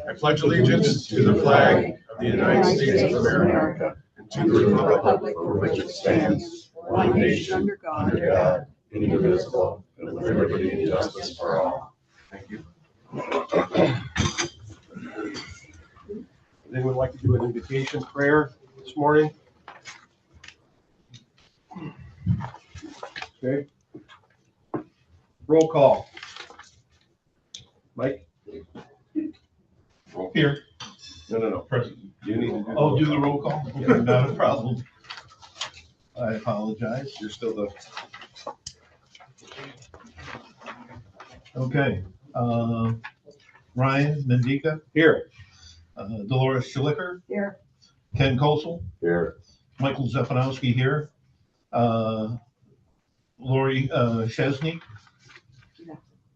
I pledge allegiance to the flag of the United States of America and to the republic for which it stands, one nation, under God, indivisible, with liberty and justice for all. Thank you. Would anyone like to do an invocation prayer this morning? Okay. Roll call. Mike? Here. No. Present. You need to do. Oh, do the roll call? Yeah, not a problem. I apologize. You're still the. Okay. Ryan Mendica. Here. Dolores Schlicker. Here. Ken Kosel. Here. Michael Zefanowski here. Lori Chesney.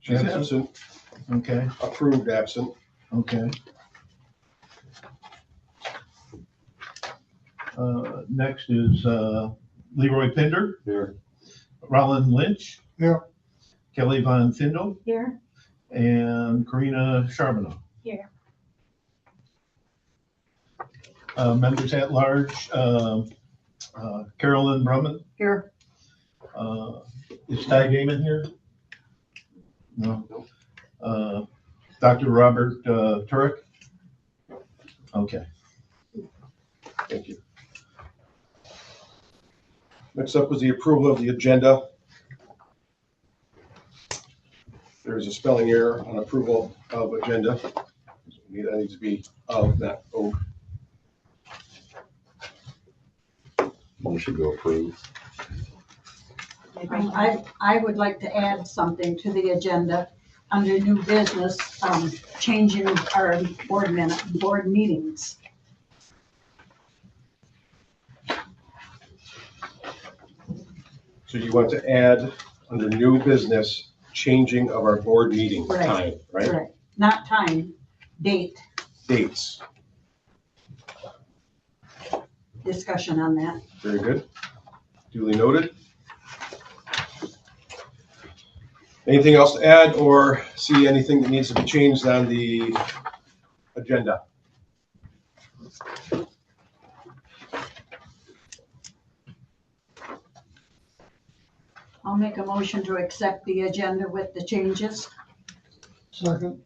She's absent. Okay. Approved absent. Okay. Next is Leroy Pinder. Here. Roland Lynch. Here. Kelly Von Findel. Here. And Karina Charbonneau. Here. Members at large, Carolyn Brumman. Here. Is Ty Damon here? No. Dr. Robert Turek? Okay. Thank you. Next up was the approval of the agenda. There's a spelling error on approval of agenda. That needs to be of, not O. Motion to approve. I would like to add something to the agenda under new business, changing our board meetings. So you want to add under new business, changing of our board meeting Right. time, right? Correct. Not time, date, Dates. discussion on that. Very good. Duly noted. Anything else to add or see anything that needs to be changed on the agenda? I'll make a motion to accept the agenda with the changes. Second.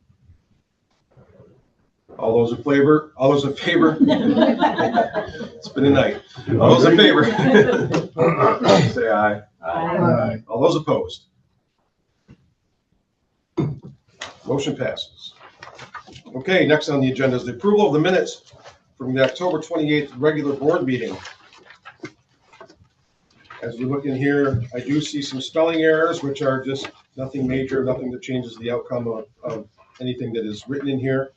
All those in favor? All those in favor? It's been a night. All those in favor? Say aye. Aye. All those opposed? Motion passes. Okay, next on the agenda is the approval of the minutes from the October 28th regular board meeting. As we look in here, I do see some spelling errors, which are just nothing major, nothing that changes the outcome of anything that is written in here.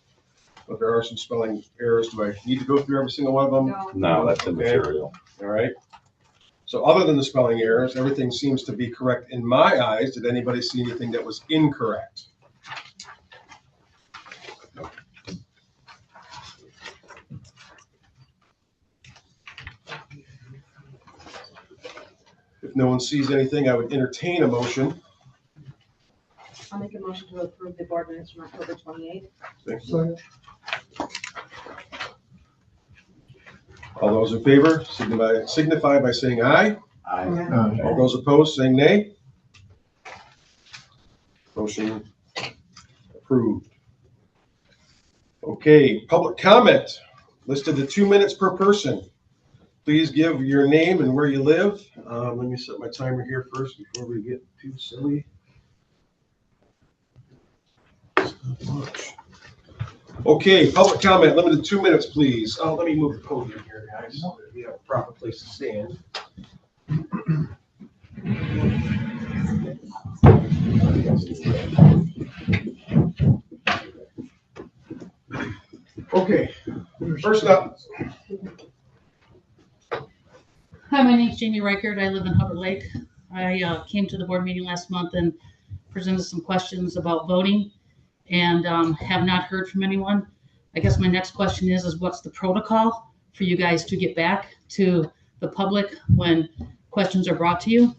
But there are some spelling errors. Do I need to go through every single one of them? No, that's Okay. immaterial. All right. So other than the spelling errors, everything seems to be correct in my eyes. Did anybody see anything that was incorrect? If no one sees anything, I would entertain a motion. I'll make a motion to approve the board minutes from October 28th. Thank you. Second. All those in favor signify by saying aye. All those opposed, saying nay. Motion approved. Okay, public comment. Listed to 2 minutes per person. Please give your name and where you live. Let me set my timer here first before we get too silly. It's not much. Okay, public comment, limited 2 minutes, please. Let me move the podium here, guys, so that we have a proper place to stand. Okay, first up. Hi, my name's Jamie Reichert. I live in Hubbard Lake. I came to the board meeting last month and presented some questions about voting and have not heard from anyone. I guess my next question is what's the protocol for you guys to get back to the public when questions are brought to you?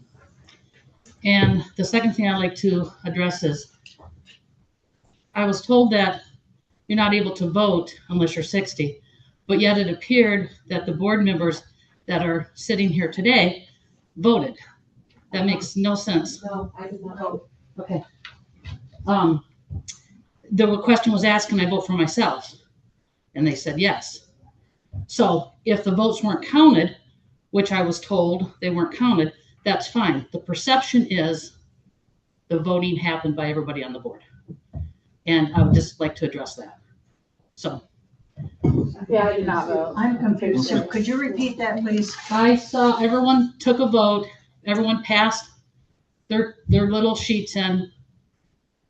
And the second thing I'd like to address is I was told that, you're not able to vote unless you're 60. But yet it appeared that the board members that are sitting here today voted. That makes no sense. No, I did not vote. Okay. The question was asked, can I vote for myself? And they said yes. So if the votes weren't counted, which I was told they weren't counted, that's fine. The perception is the voting happened by everybody on the board. And I would just like to address that. So Yeah, I did not vote. I'm confused. So could you repeat that, please? I saw everyone took a vote, everyone passed their little sheets in,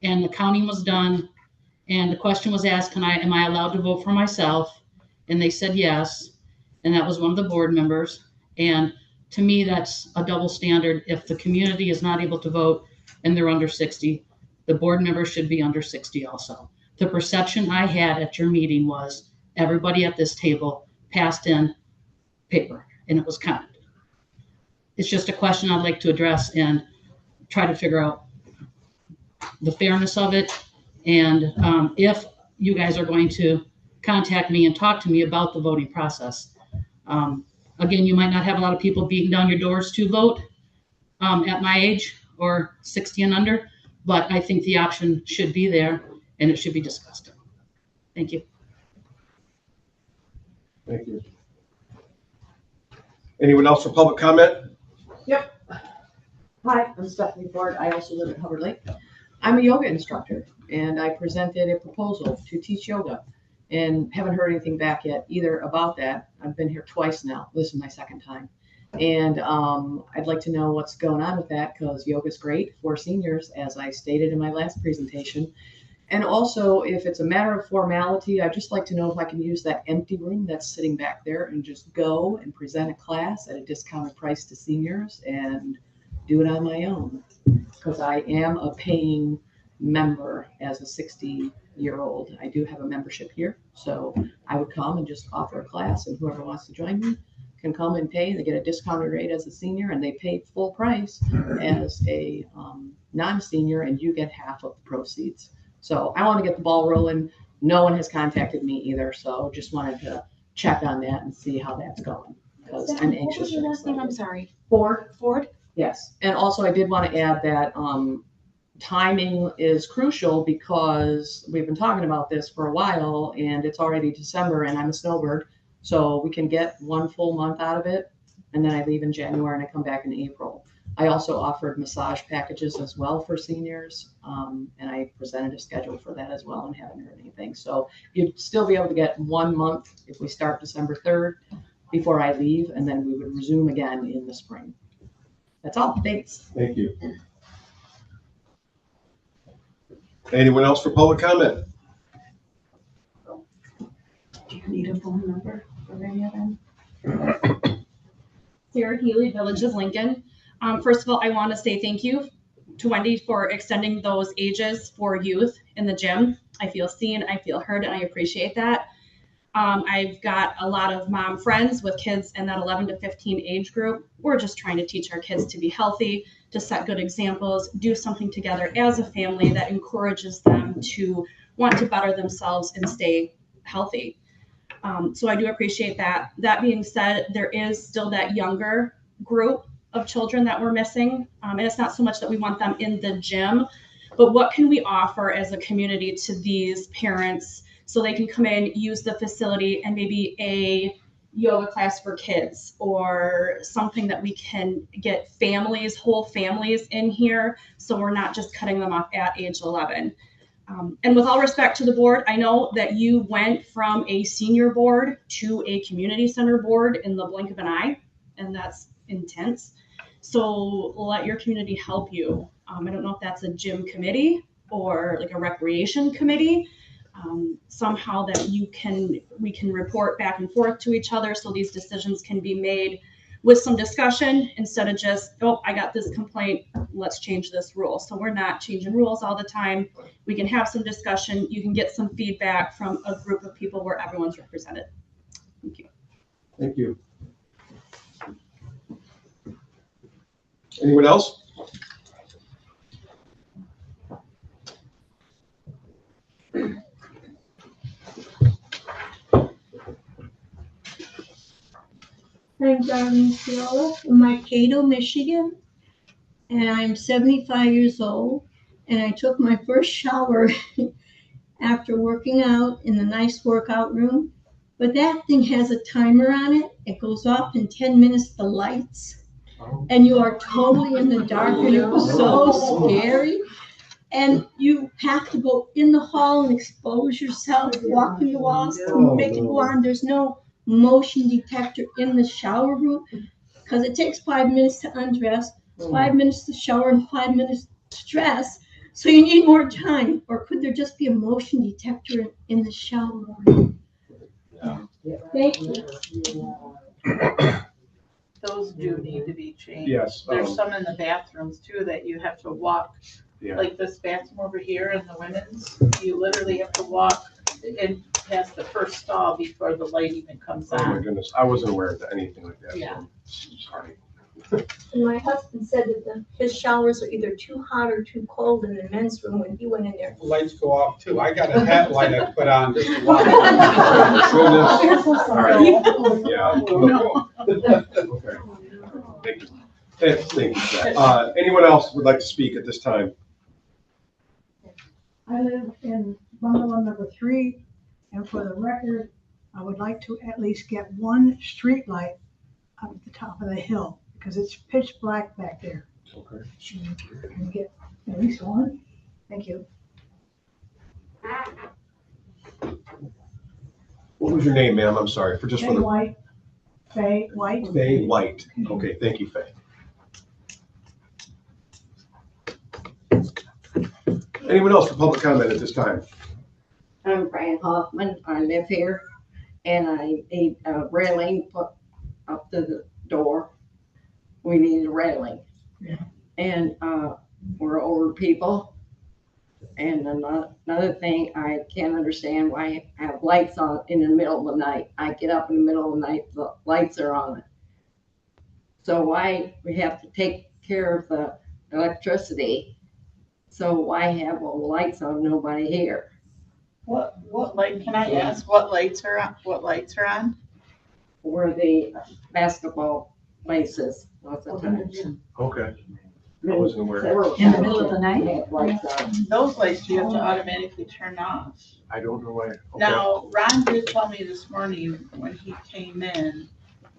and the counting was done. And the question was asked, am I allowed to vote for myself? And they said yes. And that was one of the board members. And to me, that's a double standard. If the community is not able to vote and they're under 60, the board members should be under 60 also. The perception I had at your meeting was everybody at this table passed in paper and it was counted. It's just a question I'd like to address and try to figure out the fairness of it. And if you guys are going to contact me and talk to me about the voting process. Again, you might not have a lot of people beating down your doors to vote at my age or 60 and under, but I think the option should be there and it should be discussed. Thank you. Thank you. Anyone else for public comment? Hi, I'm Stephanie Ford. I also live at Hubbard Lake. I'm a yoga instructor and I presented a proposal to teach yoga and haven't heard anything back yet either about that. I've been here twice now. This is my second time. And I'd like to know what's going on with that because yoga is great for seniors, as I stated in my last presentation. And also, if it's a matter of formality, I'd just like to know if I can use that empty room that's sitting back there and just go and present a class at a discounted price to seniors and do it on my own. Because I am a paying member as a 60-year-old. I do have a membership here. So I would come and just offer a class, and whoever wants to join me can come and pay. They get a discounted rate as a senior, and they pay full price as a non-senior, and you get half of the proceeds. So I want to get the ball rolling. No one has contacted me either, so just wanted to check on that and see how that's going. Because I'm What anxious. was your last name? I'm sorry. Ford. Ford? Yes, and also I did want to add that timing is crucial because we've been talking about this for a while and it's already December and I'm a snowbird. So we can get 1 full month out of it and then I leave in January and I come back in April. I also offered massage packages as well for seniors and I presented a schedule for that as well and haven't heard anything. So you'd still be able to get 1 month if we start December 3rd before I leave and then we would resume again in the spring. That's all. Thanks. Thank you. Anyone else for public comment? Do you need a phone number for any of them? Sarah Healy, Village of Lincoln. First of all, I want to say thank you to Wendy for extending those ages for youth in the gym. I feel seen, I feel heard, and I appreciate that. I've got a lot of mom friends with kids in that 11 to 15 age group. We're just trying to teach our kids to be healthy, to set good examples, do something together as a family that encourages them to want to better themselves and stay healthy. So I do appreciate that. That being said, there is still that younger group of children that we're missing. And it's not so much that we want them in the gym, but what can we offer as a community to these parents so they can come in, use the facility, and maybe a yoga class for kids or something that we can get families, whole families in here so we're not just cutting them off at age 11. And with all respect to the board, I know that you went from a senior board to a community center board in the blink of an eye, and that's intense. So let your community help you. I don't know if that's a gym committee or like a recreation committee. Somehow that we can report back and forth to each other so these decisions can be made with some discussion instead of just, oh, I got this complaint, let's change this rule. So we're not changing rules all the time. We can have some discussion. You can get some feedback from a group of people where everyone's represented. Thank you. Thank you. Anyone else? I'm Darlene Fiola from Mankato, Michigan, and I'm 75 years old. And I took my first shower after working out in the nice workout room. But that thing has a timer on it. It goes off in 10 minutes, the lights. And you are totally in the dark, and it was so scary. And you have to go in the hall and expose yourself, walking the walls to make it go on. There's no motion detector in the shower room because it takes 5 minutes to undress, 5 minutes to shower, and 5 minutes to dress. So you need more time. Or could there just be a motion detector in the shower room? Thank you. Those do need to be changed. Yes. There's some in the bathrooms too that you have to walk, Yeah. like this bathroom over here in the women's, you literally have to walk and past the first stall before the light even comes Oh my on. goodness, I wasn't aware of anything like that. Yeah. Sorry. And my husband said that his showers are either too hot or too cold in the men's room when he went in there. Lights go off too. I got a hat light I put on just to watch. Goodness. All right. Yeah. Okay. Thank you. Thank you for that. Anyone else would like to speak at this time? I live in bungalow number 3, and for the record, I would like to at least get one street light up at the top of the hill, because it's pitch black back there. Okay. Can we get at least one? Thank you. What was your name, ma'am? I'm sorry, for just for Faye the, White. Faye White. Faye White. Okay, thank you, Faye. Anyone else for public comment at this time? I'm Fran Hoffman. I live here, and I need a railing put up to the door. We need a railing. Yeah. And we're older people. And another thing, I can't understand why I have lights on in the middle of the night. I get up in the middle of the night, the lights are on. So why we have to take care of the electricity? So why have all the lights on, nobody here? What light, can I ask what lights are on, Where the basketball places, lots of times. Okay. I wasn't aware. In the middle of the night? Have lights on. Those lights you have to automatically turn off. I don't know why. Okay. Now, Ron did tell me this morning when he came in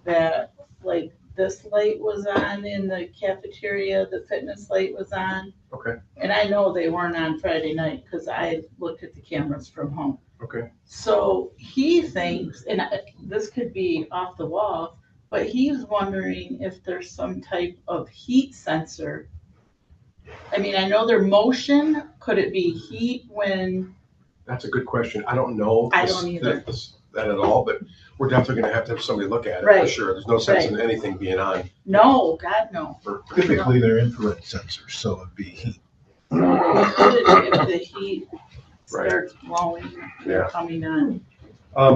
that like this light was on in the cafeteria, the fitness light was on. Okay. And I know they weren't on Friday night because I looked at the cameras from home. Okay. So he thinks, and this could be off the wall, but he's wondering if there's some type of heat sensor. I mean, I know their motion, could it be heat when, That's a good question. I don't know. I don't either. That at all, but we're definitely gonna have to have somebody look at it for Right. sure. There's no sense in Right. anything being on. no, God, no. Typically, they're infrared sensors, so it'd be heat. If the heat Right. starts blowing, Yeah. coming on.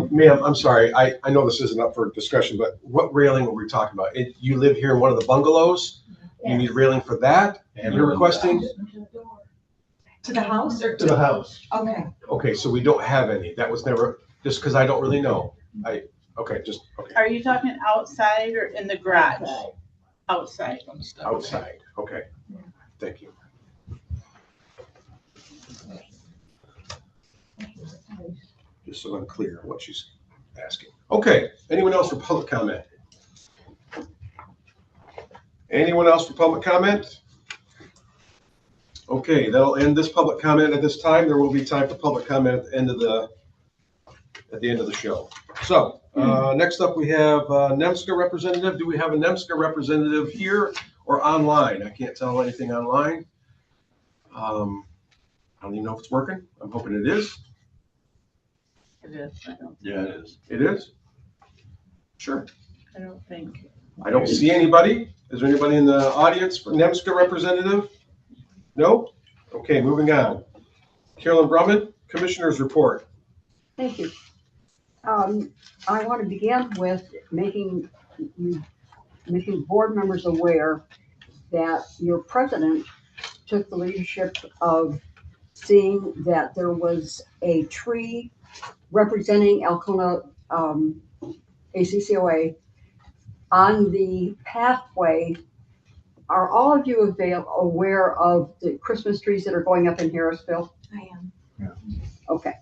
Ma'am, I'm sorry. I know this isn't up for discussion, but what railing were we talking about? You live here in one of the bungalows? You need railing for that? And You're requesting? To the house or to the house. Okay. Okay, so we don't have any. That was never, just because I don't really know. Okay. Are you talking outside or in the garage? Outside. Outside, okay. Thank you. Just so I'm clear what she's asking. Okay, anyone else for public comment? Anyone else for public comment? Okay, that'll end this public comment at this time. There will be time for public comment at the end of the show. So, next up we have NEMSCA representative. Do we have a NEMSCA representative here or online? I can't tell anything online. I don't even know if it's working. I'm hoping it is. It is, Yeah, it is. It is? Sure. I don't think. I don't see anybody. Is there anybody in the audience for NEMSCA representative? No? Okay, moving on. Carolyn Drummond, Commissioner's Report. Thank you. I want to begin with making board members aware that your president took the leadership of seeing that there was a tree representing Alcona ACCOA on the pathway, are all of you aware of the Christmas trees that are going up in Harrisville? I am. Okay.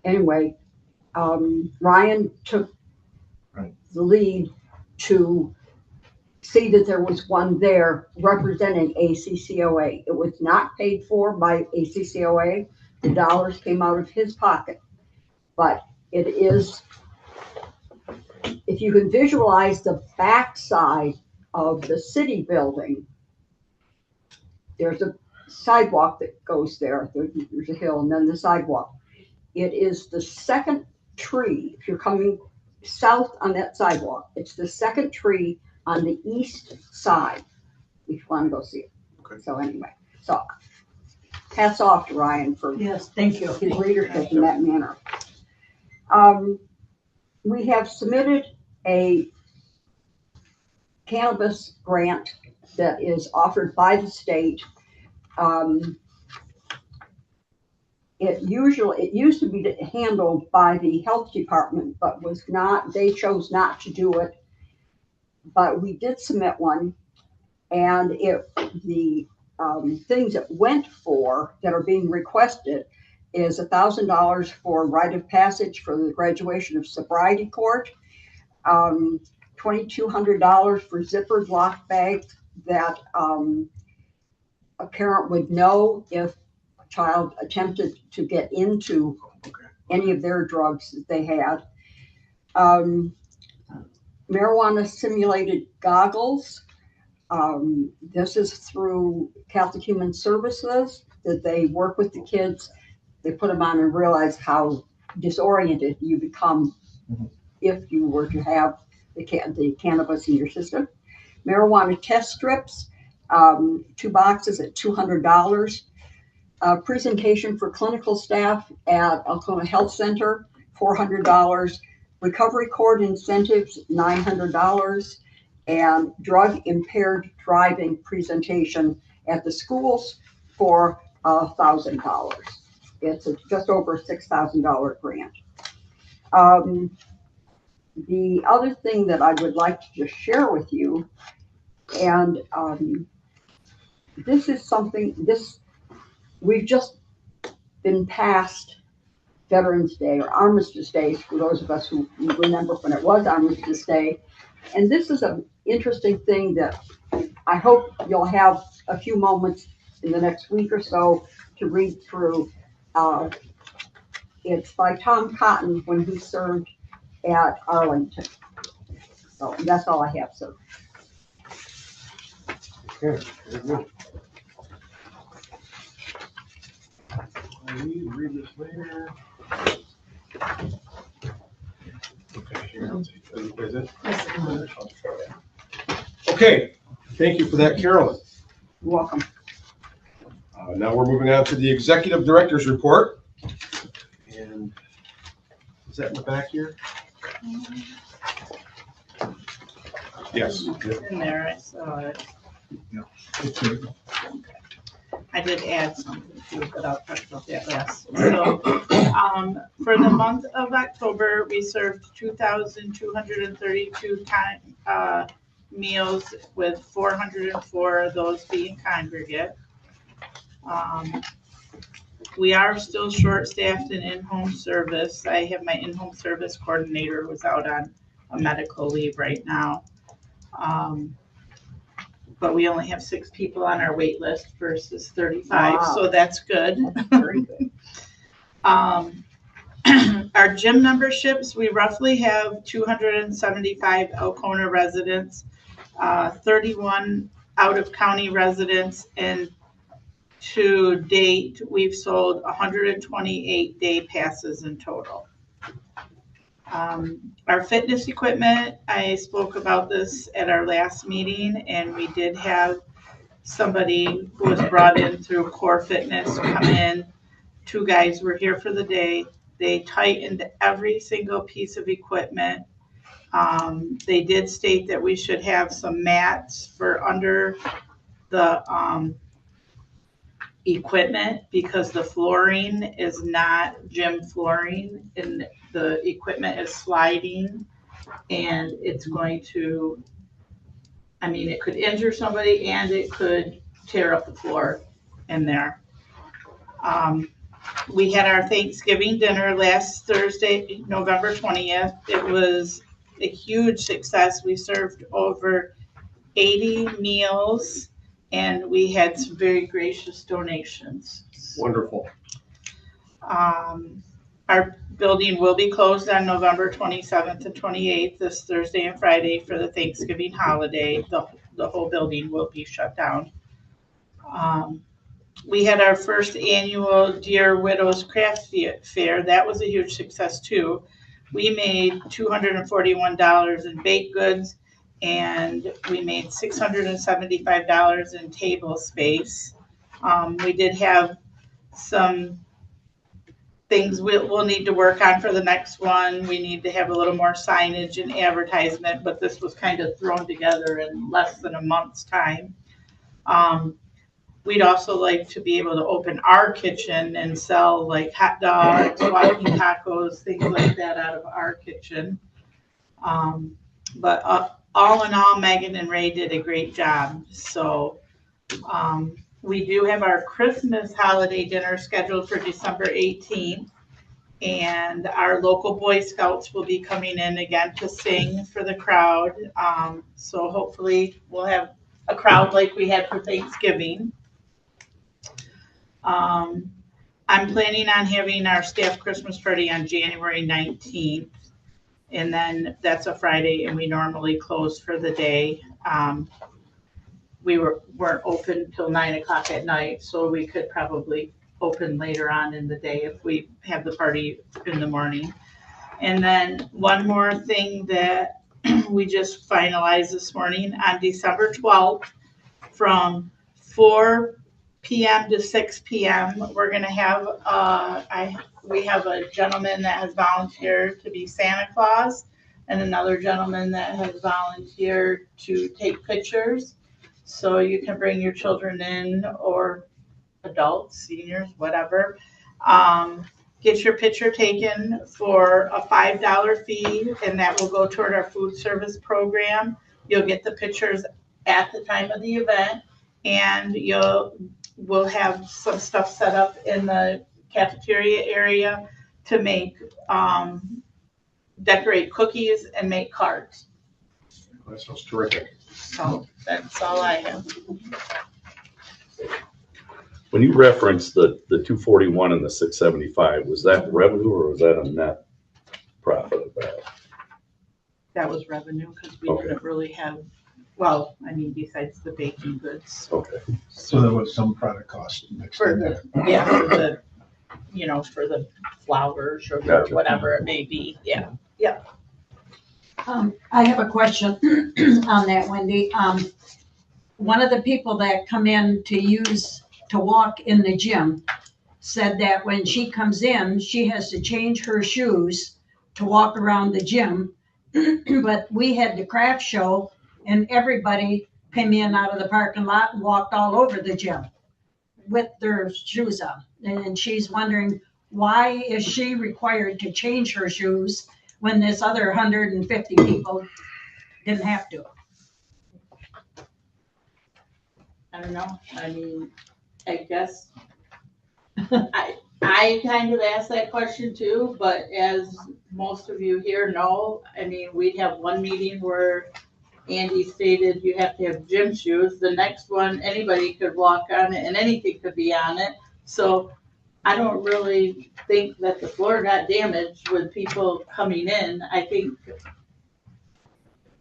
Anyway, Ryan took the lead to see that there was one there representing ACCOA. It was not paid for by ACCOA. The dollars came out of his pocket. But it is, if you can visualize the backside of the city building, there's a sidewalk that goes there. There's a hill and then the sidewalk. It is the second tree. If you're coming south on that sidewalk, it's the second tree on the east side, if you want to go see it. Okay. So anyway, so hats off to Ryan for Yes, thank you. his leadership in that manner. We have submitted a cannabis grant that is offered by the state. It used to be handled by the health department, but was not, they chose not to do it. But we did submit one, and the things that went for, that are being requested, is $1,000 for rite of passage for the graduation of sobriety court, $2,200 for zippered lock bag that a parent would know if a child attempted to get into any of their drugs that they had. Marijuana simulated goggles. This is through Catholic Human Services, that they work with the kids. They put them on and realize how disoriented you become if you were to have the cannabis in your system. Marijuana test strips, 2 boxes at $200. Presentation for clinical staff at Alcona Health Center, $400. Recovery court incentives, $900. And drug impaired driving presentation at the schools for $1,000. It's just over a $6,000 grant. The other thing that I would like to just share with you, and this is something, we've just been past Veterans Day or Armistice Day, for those of us who remember when it was Armistice Day. And this is an interesting thing that I hope you'll have a few moments in the next week or so to read through. It's by Tom Cotton when he served at Arlington. So that's all I have, sir. Okay, very good. I need to read this later. Okay, here. Is it? Okay, thank you for that, Carolyn. You're welcome. Now we're moving on to the Executive Director's Report. And is that in the back here? Yes. In there, I saw it. Okay. I did add something to it, but I'll talk about that last. So, for the month of October, we served 2,232 meals, with 404 of those being congregate. We are still short-staffed in in-home service. I have my in-home service coordinator who's out on a medical leave right now. But we only have 6 people on our wait list versus 35, Wow. so that's good. Very good. Our gym memberships, we roughly have 275 Alcona residents, 31 out-of-county residents, and to date, we've sold 128 day passes in total. Our fitness equipment, I spoke about this at our last meeting, and we did have somebody who was brought in through Core Fitness come in. 2 guys were here for the day. They tightened every single piece of equipment. They did state that we should have some mats for under the equipment, because the flooring is not gym flooring and the equipment is sliding. And it's going to, I mean, it could injure somebody and it could tear up the floor in there. We had our Thanksgiving dinner last Thursday, November 20th. It was a huge success. We served over 80 meals and we had some very gracious donations. Wonderful. Our building will be closed on November 27th and 28th, this Thursday and Friday for the Thanksgiving holiday. The whole building will be shut down. We had our first annual Dear Widows Craft Fair. That was a huge success too. We made $241 in baked goods and we made $675 in table space. We did have some things we'll need to work on for the next one. We need to have a little more signage and advertisement, but this was kind of thrown together in less than a month's time. We'd also like to be able to open our kitchen and sell like hot dogs, walking tacos, things like that out of our kitchen. But all in all, Megan and Ray did a great job. So we do have our Christmas holiday dinner scheduled for December 18th. And our local Boy Scouts will be coming in again to sing for the crowd. So hopefully we'll have a crowd like we had for Thanksgiving. I'm planning on having our staff Christmas party on January 19th. And then that's a Friday and we normally close for the day. We weren't open till 9 o'clock at night, so we could probably open later on in the day if we have the party in the morning. And then one more thing that we just finalized this morning, on December 12th from 4 p.m. to 6 p.m. we're going to have we have a gentleman that has volunteered to be Santa Claus and another gentleman that has volunteered to take pictures. So you can bring your children in, or adults, seniors, whatever. Get your picture taken for a $5 fee, and that will go toward our food service program. You'll get the pictures at the time of the event, and we'll have some stuff set up in the cafeteria area to make decorate cookies and make cards. That sounds terrific. So that's all I have. When you referenced the 241 and the 675, was that revenue or was that a net profit of that? That was revenue because we Okay. didn't really have, well, I mean, besides the baking goods. Okay. So there was some product cost mixed For in the, there. yeah, for the, for the flour, sugar, Gotcha. whatever it may be, yeah. I have a question on that, Wendy. One of the people that come in to walk in the gym said that when she comes in, she has to change her shoes to walk around the gym. But we had the craft show and everybody came in out of the parking lot and walked all over the gym with their shoes on. And she's wondering, why is she required to change her shoes when this other 150 people didn't have to? I don't know. I mean, I guess I kind of asked that question too, but as most of you here know, I mean, we'd have one meeting where Andy stated you have to have gym shoes. The next one, anybody could walk on it and anything could be on it. So I don't really think that the floor got damaged with people coming in. I think,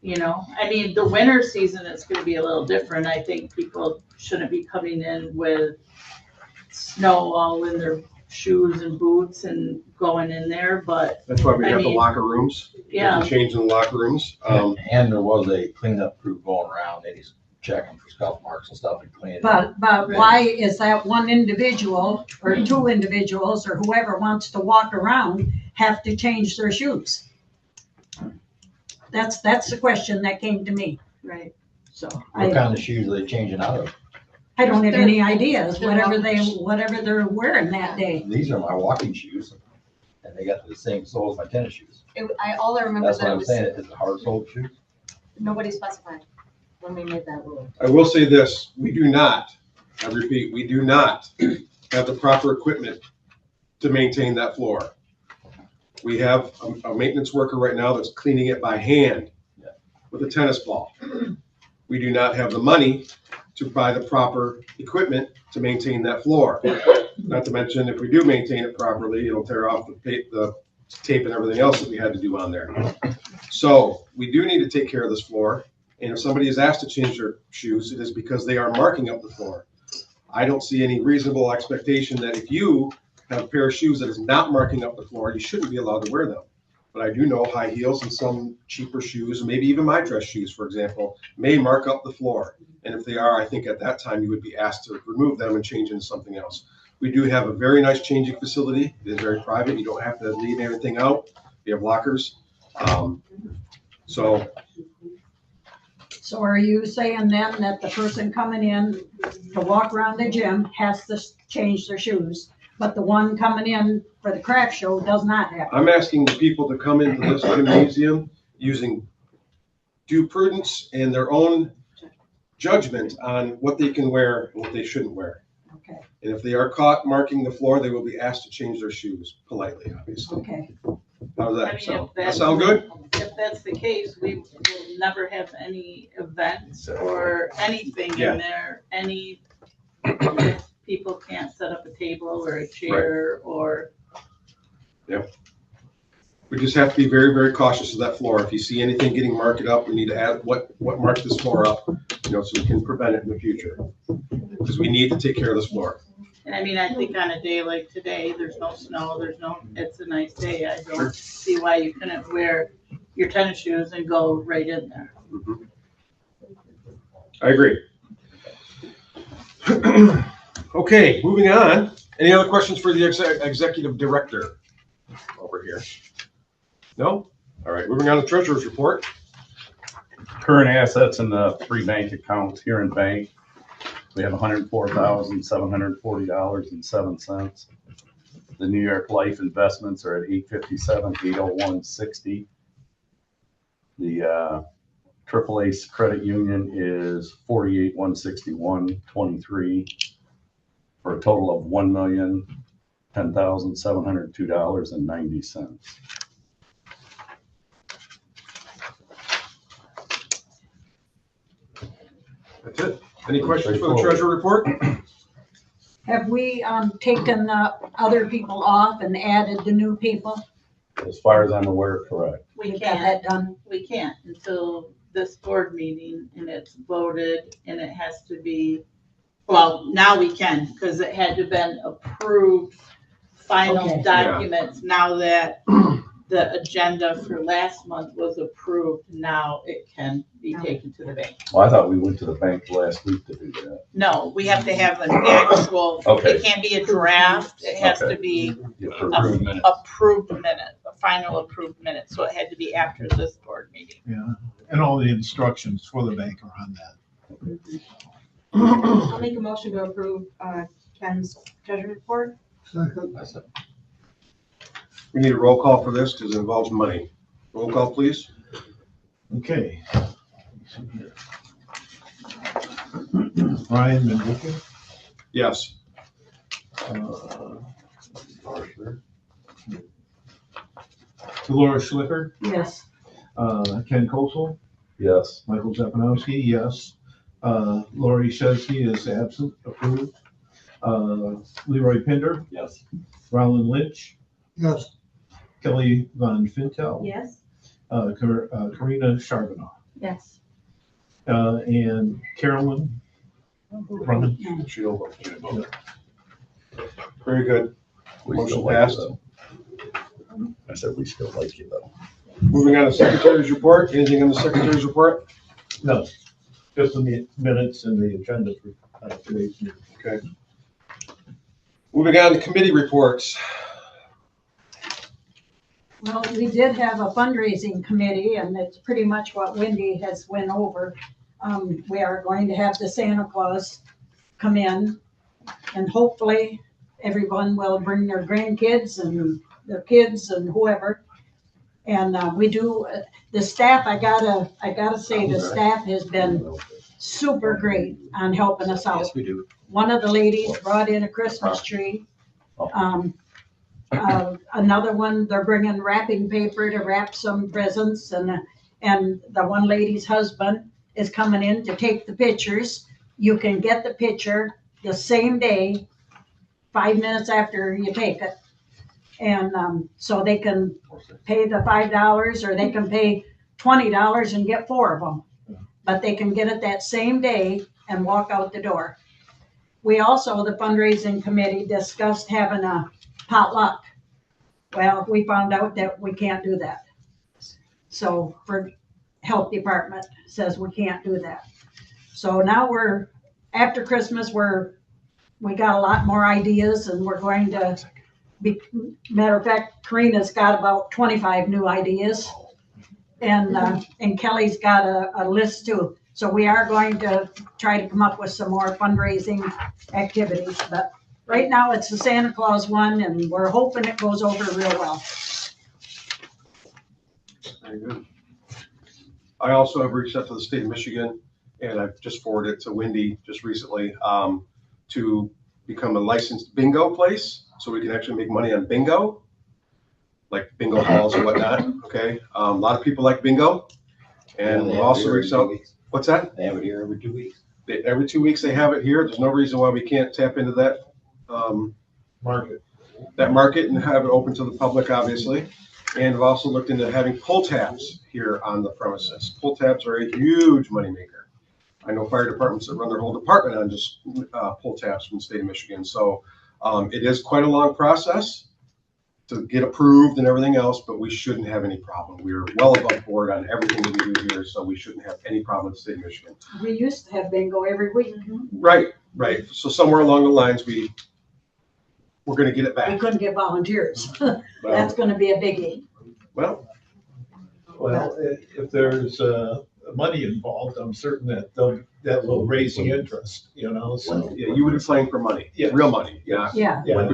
I mean, the winter season is going to be a little different. I think people shouldn't be coming in with snow all in their shoes and boots and going in there, but That's why we I have the mean, locker rooms. We yeah. have to change in the locker rooms. And there was a cleanup crew going around, they just checking for scuff marks and stuff and cleaning. But why is that one individual or two individuals or whoever wants to walk around have to change their shoes? That's the question that came to me. Right. So What kind of shoes are they changing out of? I don't have any ideas, whatever they're wearing that day. These are my walking shoes. and they got the same sole as my tennis shoes. All I remember That's that what it I'm was, saying, is it hard soled shoes? nobody specified when we made that rule. I will say this, we do not, I repeat, we do not have the proper equipment to maintain that floor. We have a maintenance worker right now that's cleaning it by hand with a tennis ball. We do not have the money to buy the proper equipment to maintain that floor. Not to mention, if we do maintain it properly, it'll tear off the tape and everything else that we had to do on there. So we do need to take care of this floor. And if somebody is asked to change their shoes, it is because they are marking up the floor. I don't see any reasonable expectation that if you have a pair of shoes that is not marking up the floor, you shouldn't be allowed to wear them. But I do know high heels and some cheaper shoes, maybe even my dress shoes, for example, may mark up the floor. And if they are, I think at that time you would be asked to remove them and change into something else. We do have a very nice changing facility. It is very private. You don't have to leave everything out. We have lockers. So are you saying then that the person coming in to walk around the gym has to change their shoes, but the one coming in for the craft show does not have to? I'm asking the people to come into this gymnasium using due prudence and their own judgment on what they can wear and what they shouldn't wear. Okay. And if they are caught marking the floor, they will be asked to change their shoes politely, obviously. Okay. How's I that mean, sound? if That sound good? If that's the case, we will never have any events or anything Yeah. in there, if people can't set up a table or a chair or. Yep. We just have to be very, very cautious of that floor. If you see anything getting marked up, we need to add what marked this floor up, so we can prevent it in the future. Because we need to take care of this floor. And I mean, I think on a day like today, there's no snow, it's a nice day. I don't see why you couldn't wear your tennis shoes and go right in there. Mhm. I agree. Okay, moving on. Any other questions for the executive director over here? No? All right, moving on to treasurer's report. Current assets in the three bank accounts here in bank. We have $104,740.07. The New York Life investments are at 857, 801.60. The AAA credit union is 48,161.23 for a total of $1,010,702.90. That's it. Any questions for the treasurer report? Have we taken the other people off and added the new people? As far as I'm aware, correct. We Got that done? We can't until this board meeting and it's voted and it has to be, well, now we can, because it had to been approved, final Okay. documents. Now that the agenda for last month was approved, now it can be taken to the bank. Well, I thought we went to the bank last week to do that. No, we have to have an actual, Okay. it can't be a draft, it has to Okay. be The a approved minutes. approved minute, a final approved minute, so it had to be after this board meeting. Yeah, and all the instructions for the bank are on that. I'll make a motion to approve Ken's treasury report. We need a roll call for this because it involves money. Roll call, please. Okay. Ryan Mendick. Yes. Dolores Schlicker, Yes. Ken Kosel, Yes. Michael Zepanowski, yes. Lori Shesky is absent, approved. Leroy Pinder, Yes. Roland Lynch, Yes. Kelly Von Fintel, Yes. Karina Charbonneau, Yes. and Carolyn Drummond. Very good. We Motion still like passed. you, though. I said we still like you though. Moving on to secretary's report. Anything on the secretary's report? No, just the minutes and the agenda for today's meeting. Okay. Moving on to committee reports. Well, we did have a fundraising committee, and it's pretty much what Wendy has went over. We are going to have the Santa Claus come in, and hopefully everyone will bring their grandkids and their kids and whoever. And we do, the staff, I gotta say, the staff has been super great on helping us out. Yes, we do. One of the ladies brought in a Christmas tree. Another one, they're bringing wrapping paper to wrap some presents, and the one lady's husband is coming in to take the pictures. You can get the picture the same day, 5 minutes after you take it. And so they can pay the $5 or they can pay $20 and get 4 of them. But they can get it that same day and walk out the door. We also, the fundraising committee, discussed having a potluck. Well, we found out that we can't do that. So for health department says we can't do that. So now after Christmas, we got a lot more ideas, and we're going to matter of fact, Karina's got about 25 new ideas, and Kelly's got a list too. So we are going to try to come up with some more fundraising activities, but right now it's the Santa Claus one, and we're hoping it goes over real well. Very good. I also have reached out to the state of Michigan, and I've just forwarded it to Wendy just recently, to become a licensed bingo place, so we can actually make money on bingo, like bingo halls and whatnot. Okay, a lot of people like bingo, and we've also reached out. What's that? They have it here every 2 weeks. Every 2 weeks they have it here. There's no reason why we can't tap into that market and have it open to the public, obviously. And we've also looked into having pull tabs here on the premises. Pull tabs are a huge moneymaker. I know fire departments that run their whole department on just pull tabs from the state of Michigan. So it is quite a long process to get approved and everything else, but we shouldn't have any problem. We're well above board on everything that we do here, so we shouldn't have any problem with the state of Michigan. We used to have bingo every week. Right. So somewhere along the lines, we're going to get it We back. couldn't get volunteers. That's going to be a biggie. Well, if there's money involved, I'm certain that that will raise the interest, you know, so. Yeah, you would be playing for money, real money, yeah. Yeah. Not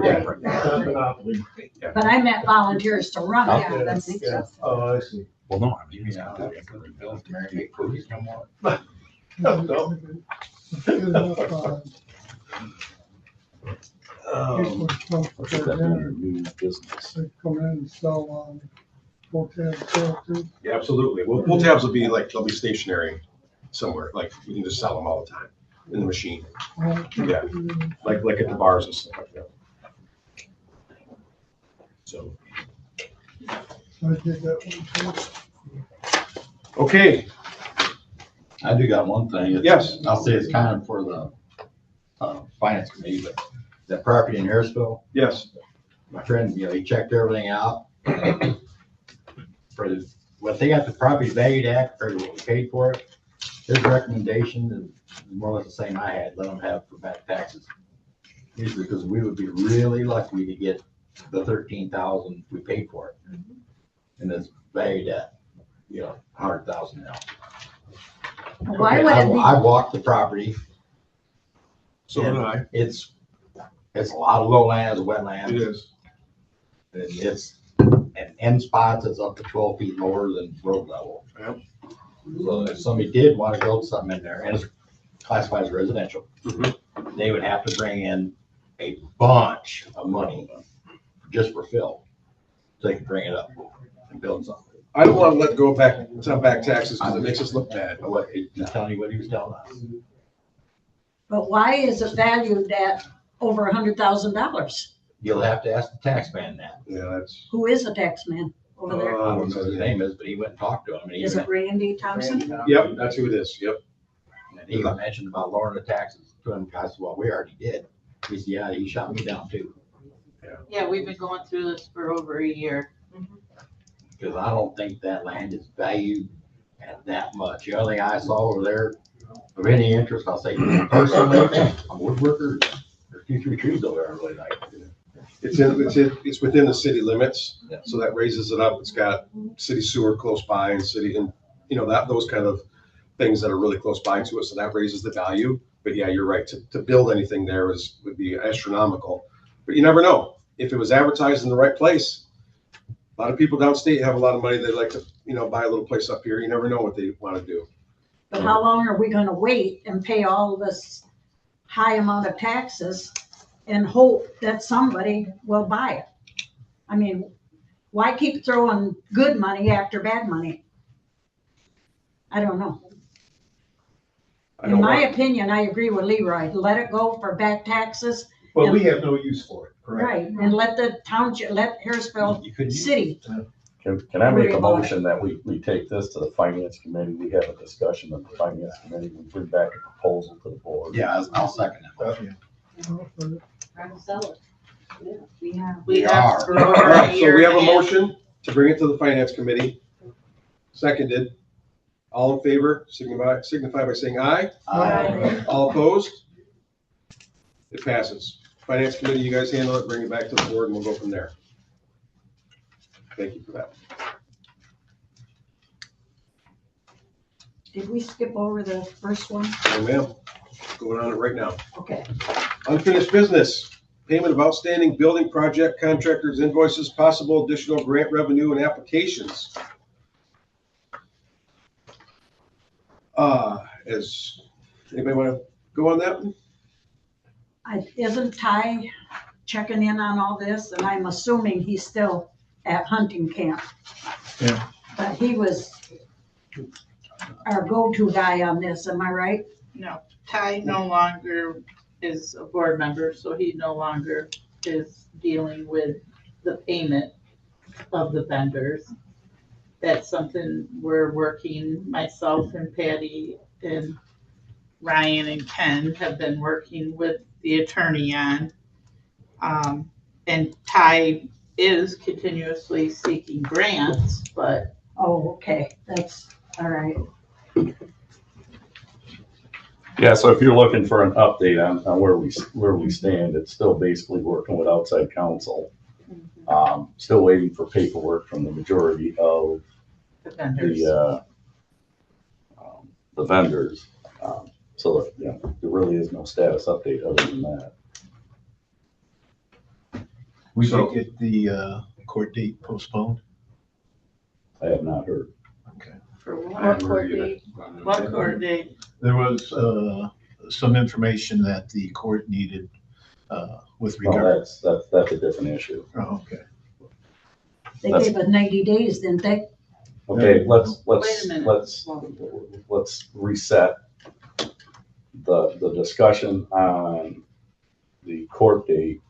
monopoly. But I meant volunteers to run it. Yeah, that makes sense. Oh, I see. Well, no, I mean, People They come in and sell pull tabs too. Yeah, absolutely. Well, pull tabs will be they'll be stationary somewhere, like you can just sell them all the time in the machine. Yeah, like at the bars and stuff like that. So. I did that one too. Okay. I do got one thing. Yes. I'll say it's kind of for the finance committee, but that property in Harrisville. Yes. My friend, he checked everything out. What they got the property valued at, for what we paid for it, his recommendation is more or less the same I had, let them have for back taxes. Usually because we would be really lucky to get the 13,000 we paid for it. And it's valued at, 100,000 now. Why would it be? I walked the property. So did I. It's a lot of lowlands, wetlands. It is. And end spots is up to 12 feet lower than road level. Yep. So if somebody did want to build something in there, and it's classified as residential, they would have to bring in a bunch of money just for fill, so they can bring it up and build something. I don't want to let go back some back taxes because it makes us look bad. He's telling you what he was telling us. But why is it valued at over $100,000? You'll have to ask the tax man that. Yeah, that's. Who is the tax man over there? I don't know what his name is, but he went and talked to him. And Is it Randy Thompson? Yep, that's who it is. Yep. And he mentioned about lowering the taxes to him. I said, well, we already did. He said, yeah, he shot me down too. Yeah, we've been going through this for over a year. Because I don't think that land is valued at that much. The only thing I saw over there of any interest, I'll say personally, I'm woodworker. There's 2-3 trees over there I really like. It's within the city limits, Yeah. so that raises it up. It's got city sewer close by and those kind of things that are really close by to it. So that raises the value. But yeah, you're right. To build anything there would be astronomical. But you never know. If it was advertised in the right place, A lot of people downstate have a lot of money. They like to, buy a little place up here. You never know what they want to do. But how long are we gonna wait and pay all this high amount of taxes and hope that somebody will buy it? I mean, why keep throwing good money after bad money? I don't know. In my opinion, I agree with Leroy. Let it go for back taxes. Well, we have no use for it, correct? Right, and let the township, let Harrisville City. Can I make a motion that we take this to the finance committee? We have a discussion of the finance committee. We bring back a proposal to the board. Yeah, I'll second that. Trying to sell it. Yeah, we have. We are. have. for All over right, a so year we have a and- motion to bring it to the finance committee. Seconded. All in favor, signify by saying aye. Aye. All opposed? It passes. Finance committee, you guys handle it, bring it back to the board, and we'll go from there. Thank you for that. Did we skip over the first one? Oh, ma'am, going on it right now. Okay. Unfinished business, payment of outstanding building project contractors invoices, possible additional grant revenue and applications. As, anybody want to go on that one? Isn't Ty checking in on all this? And I'm assuming he's still at hunting camp. Yeah. But he was our go-to guy on this, am I right? No, Ty no longer is a board member, so he no longer is dealing with the payment of the vendors. That's something we're working, myself and Patty and Ryan and Ken have been working with the attorney on. And Ty is continuously seeking grants, but. Oh, okay, that's, all right. Yeah, so if you're looking for an update on where we stand, it's still basically working with outside counsel. Still waiting for paperwork from the majority of the vendors. The vendors. So there really is no status update other than that. We did get the court date postponed. I have not heard. Okay. For what court date? What court date? There was some information that the court needed with Well, regard. that's a different issue. Oh, okay. They gave us 90 days, didn't they? Okay, Wait a minute. let's reset the discussion on the court date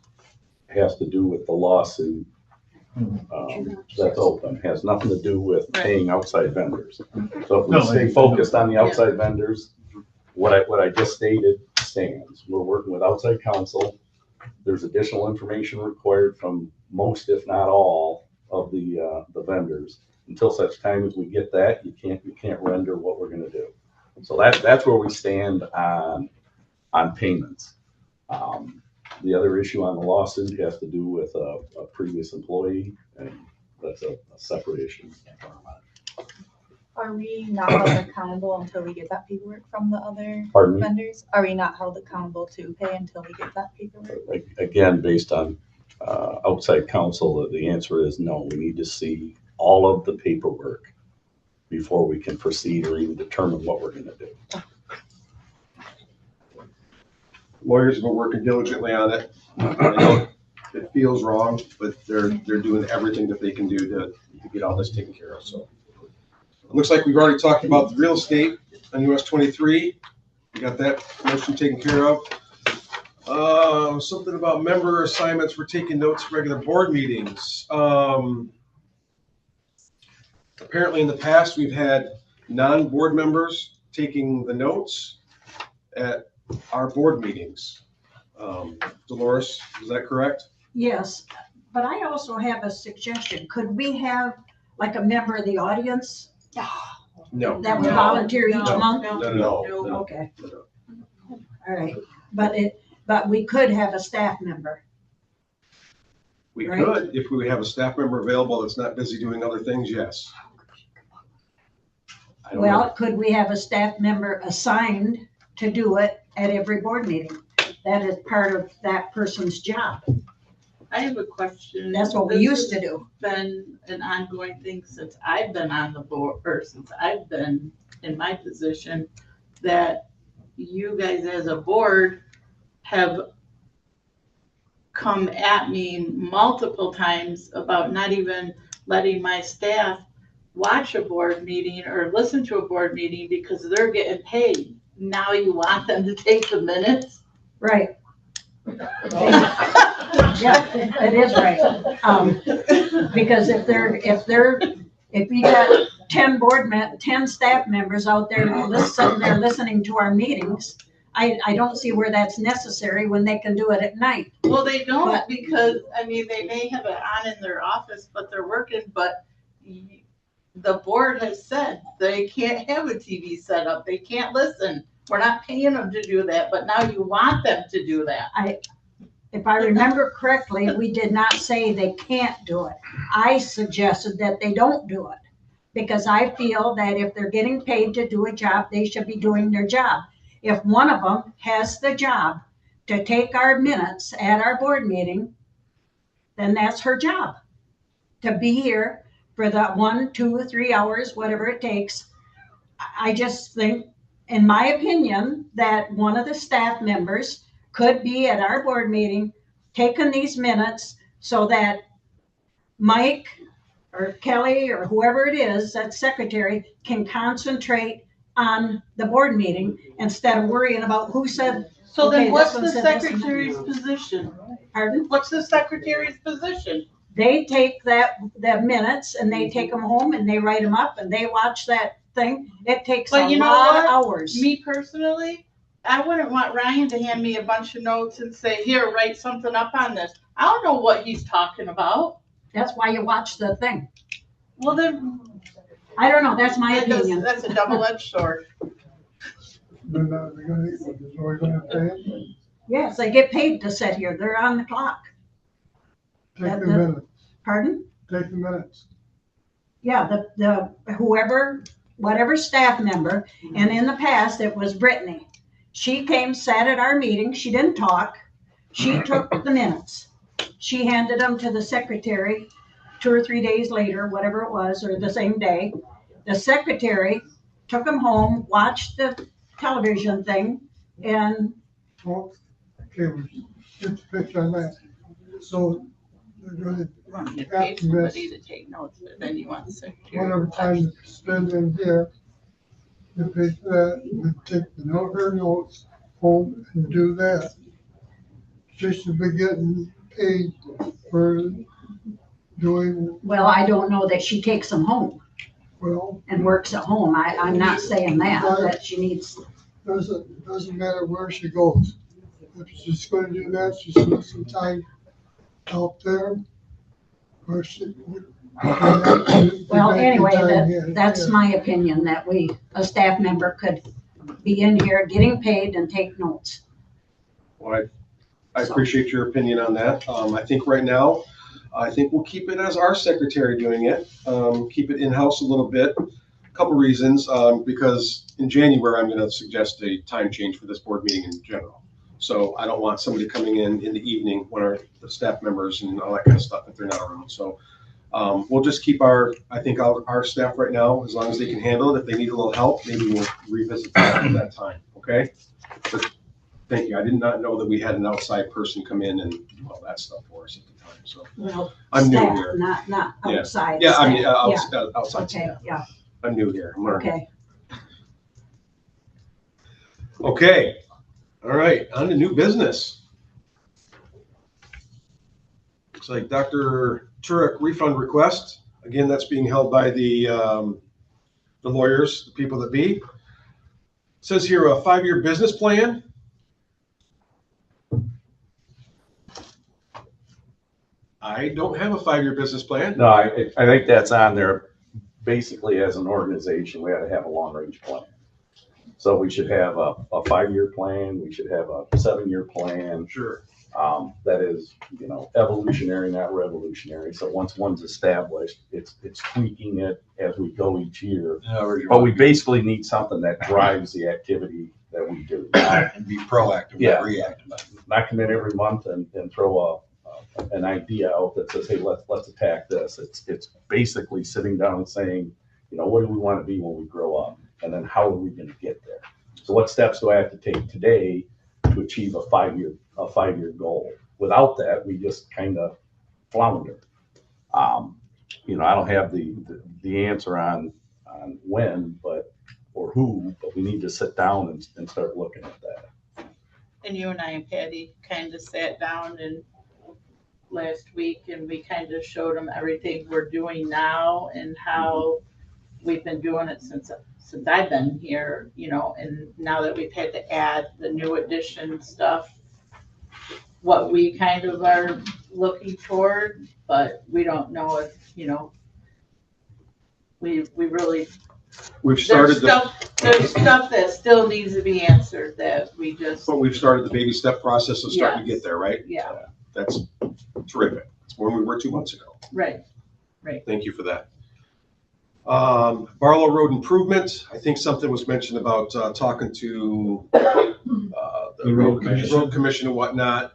has to do with the lawsuit that's open, has nothing to do with paying outside vendors. So if we stay focused on the outside vendors, what I just stated stands. We're working with outside counsel. There's additional information required from most, if not all, of the vendors. Until such time as we get that, you can't render what we're gonna do. So that's where we stand on payments. The other issue on the lawsuit has to do with a previous employee, and that's a separate issue. Are we not held accountable until we get that paperwork from the other Pardon me? vendors? Are we not held accountable to pay until we get that paperwork? Again, based on outside counsel, the answer is no. We need to see all of the paperwork before we can proceed or even determine what we're gonna do. Lawyers have been working diligently on it. I know it feels wrong, but they're doing everything that they can do to get all this taken care of, so. It looks like we've already talked about the real estate on US 23. We got that motion taken care of. Something about member assignments for taking notes for regular board meetings. Apparently in the past, we've had non-board members taking the notes at our board meetings. Dolores, is that correct? Yes, but I also have a suggestion. Could we have like a member of the audience No. that would volunteer each month? No. Okay. All right, but we could have a staff member. We Right. could, if we have a staff member available that's not busy doing other things, yes. I don't know. Well, could we have a staff member assigned to do it at every board meeting? That is part of that person's job. I have a question. That's what we used to do. Been an ongoing thing since I've been on the board, or since I've been in my position, that you guys as a board have come at me multiple times about not even letting my staff watch a board meeting or listen to a board meeting because they're getting paid. Now you want them to take the minutes? Right. Yeah, it is right. Because if we got 10 staff members out there listening to our meetings, I don't see where that's necessary when they can do it at night. Well, they don't because, I mean, they may have it on in their office, but they're working, but the board has said they can't have a TV set up. They can't listen. We're not paying them to do that, but now you want them to do that. If I remember correctly, we did not say they can't do it. I suggested that they don't do it because I feel that if they're getting paid to do a job, they should be doing their job. If one of them has the job to take our minutes at our board meeting, then that's her job. To be here for the 1, 2, 3 hours, whatever it takes. I just think, in my opinion, that one of the staff members could be at our board meeting, taking these minutes so that Mike or Kelly or whoever it is, that secretary, can concentrate on the board meeting instead of worrying about who said. So okay, then what's this one the said this and that. secretary's position? Pardon? What's the secretary's position? They take the minutes and they take them home and they write them up and they watch that thing. It takes But a you know lot what? of hours. Me personally, I wouldn't want Ryan to hand me a bunch of notes and say, here, write something up on this. I don't know what he's talking about. That's why you watch the thing. Well, then. I don't know, that's my opinion. That's a double-edged sword. Yes, they get paid to sit here. They're on the clock. Take the minutes. Pardon? Take the minutes. Yeah, the whatever staff member, and in the past, it was Brittany. She came, sat at our meeting. She didn't talk. She took the minutes. She handed them to the secretary 2 or 3 days later, whatever it was, or the same day. The secretary took them home, watched the television thing, and. Well, okay, let's pitch on that. So they're gonna You have pay to miss somebody to take notes, but then you want the secretary. whatever time they spend in here. They pay for that, they take her notes home and do that. She should be getting paid for doing, Well, I don't know that she takes them home well, and works at home. I'm not saying that she needs. doesn't matter where she goes. If she's gonna do that, she spends some time out there. Or she. Well, anyway, that's my opinion, that a staff member could be in here getting paid and take notes. Well, I appreciate your opinion on that. I think right now, I think we'll keep it as our secretary doing it. Keep it in-house a little bit. A couple reasons, because in January, I'm gonna suggest a time change for this board meeting in general. So I don't want somebody coming in the evening when the staff members and all that kind of stuff, if they're not around. So we'll just keep our staff right now, as long as they can handle it. If they need a little help, maybe we'll revisit that at that time, okay? But thank you. I did not know that we had an outside person come in and do all that stuff for us at the time, so. Well, I'm new staff, here. not Yeah. outside. Yeah, I mean, staff. outside Okay, staff. yeah, I'm new here. I'm learning. okay. Okay, all right, on to new business. Looks like Dr. Turek refund request. Again, that's being held by the lawyers, the people that be. Says here a 5-year business plan. I don't have a 5-year business plan. No, I think that's on there. Basically, as an organization, we ought to have a long-range plan. So we should have a 5-year plan. We should have a 7-year plan. Sure. That is, evolutionary, not revolutionary. So once one's established, it's tweaking it as we go each year. But we basically need something that drives the activity that we do. And be proactive, Yeah. not reactive. Not come in every month and throw a an idea out that says, hey, let's attack this. It's basically sitting down and saying, you know, what do we want to be when we grow up? And then how are we going to get there? So what steps do I have to take today to achieve a 5-year goal? Without that, we just kind of flounder. You know, I don't have the answer on when, or who, but we need to sit down and start looking at that. And you and I and Patty kind of sat down and last week, and we kind of showed them everything we're doing now and how we've been doing it since I've been here, you know, and now that we've had to add the new edition stuff, what we kind of are looking toward, but we don't know if, you know, we really. We've started There's stuff that still needs to be answered that we just. But we've started the baby step process of starting to Yes. get there, right? Yeah. That's terrific. It's where we were 2 months ago. Right. Thank you for that. Barlow Road improvement, I think something was mentioned about talking to the road commission and whatnot.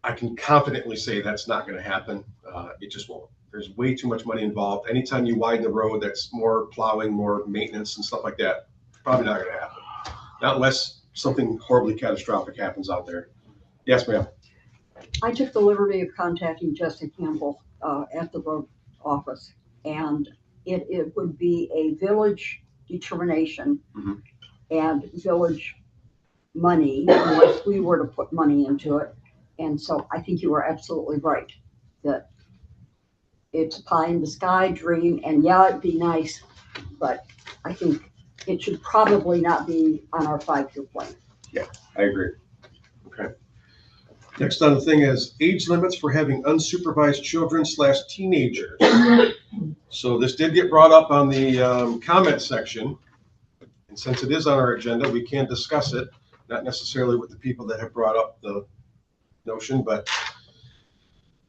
I can confidently say that's not going to happen. It just won't. There's way too much money involved. Anytime you widen the road, that's more plowing, more maintenance and stuff like that. Probably not going to happen. Not unless something horribly catastrophic happens out there. Yes, ma'am. I took the liberty of contacting Jessica Campbell at the road office, and it would be a village determination and village money unless we were to put money into it. And so I think you are absolutely right that it's a pie in the sky dream, and yeah, it'd be nice, but I think it should probably not be on our 5-year plan. Yeah, I agree. Okay. Next on the thing is age limits for having unsupervised children / teenagers. So this did get brought up on the comment section. And since it is on our agenda, we can discuss it, not necessarily with the people that have brought up the notion, but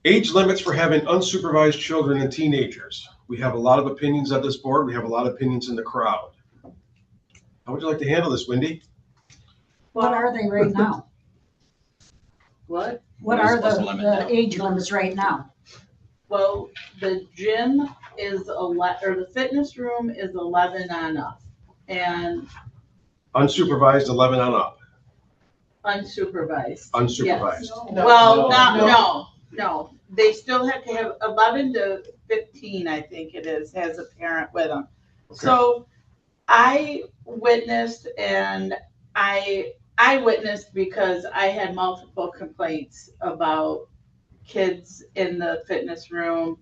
age limits for having unsupervised children and teenagers. We have a lot of opinions on this board. We have a lot of opinions in the crowd. How would you like to handle this, Wendy? What are they right now? What? What are the age limits right now? Well, the gym is or the fitness room is 11 on up, and Unsupervised, 11 on up. unsupervised. Unsupervised. Yes. Well, no. They still have to have 11 to 15, I think it is, has a parent with them. Okay. So I witnessed, and I witnessed because I had multiple complaints about kids in the fitness room.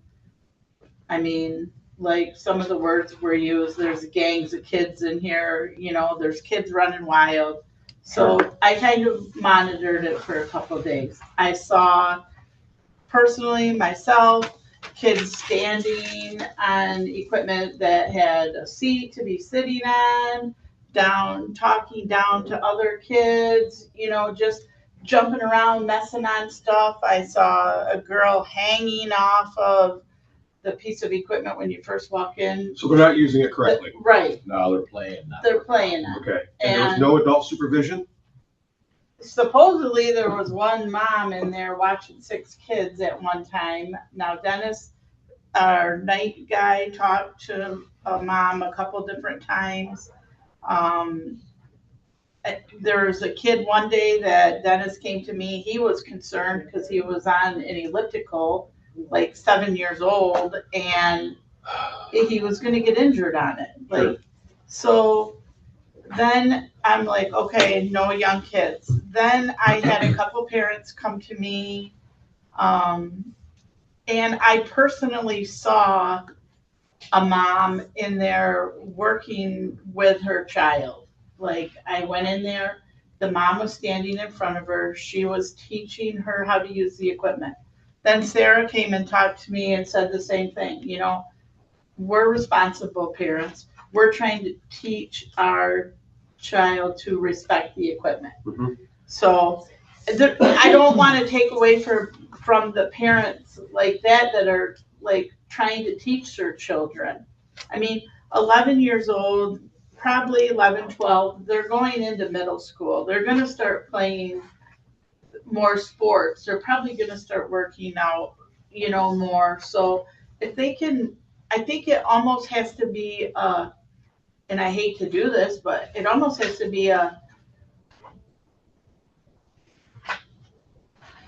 I mean, like some of the words were used, there's gangs of kids in here, you know, there's kids running wild. So I kind of monitored it for a couple of days. I saw personally myself, kids standing on equipment that had a seat to be sitting on, talking down to other kids, you know, just jumping around, messing on stuff. I saw a girl hanging off of the piece of equipment when you first walk in. So they're not using it correctly. Right. No, they're playing now. They're playing it. Okay. And there was no adult supervision? Supposedly there was one mom in there watching 6 kids at one time. Now Dennis, our night guy, talked to a mom a couple different times. There was a kid one day that Dennis came to me. He was concerned because he was on an elliptical, like 7 years old, and he was going to get injured on it. Like, so then I'm like, okay, no young kids. Then I had a couple parents come to me, and I personally saw a mom in there working with her child. Like, I went in there, the mom was standing in front of her. She was teaching her how to use the equipment. Then Sarah came and talked to me and said the same thing. You know, we're responsible parents. We're trying to teach our child to respect the equipment. So I don't want to take away from the parents like that are like trying to teach their children. I mean, 11 years old, probably 11, 12, they're going into middle school. They're going to start playing more sports. They're probably gonna start working out, more. So if they can, I think it almost has to be and I hate to do this, but it almost has to be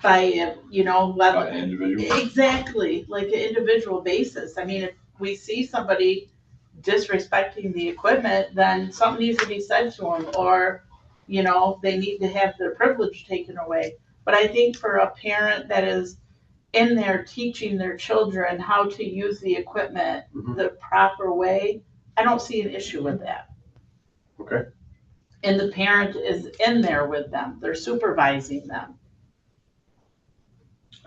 by level. Individual. Exactly, like an individual basis. I mean, if we see somebody disrespecting the equipment, then something needs to be said to them, or, they need to have their privilege taken away. But I think for a parent that is in there teaching their children how to use the equipment the proper way, I don't see an issue with that. Okay. And the parent is in there with them. They're supervising them.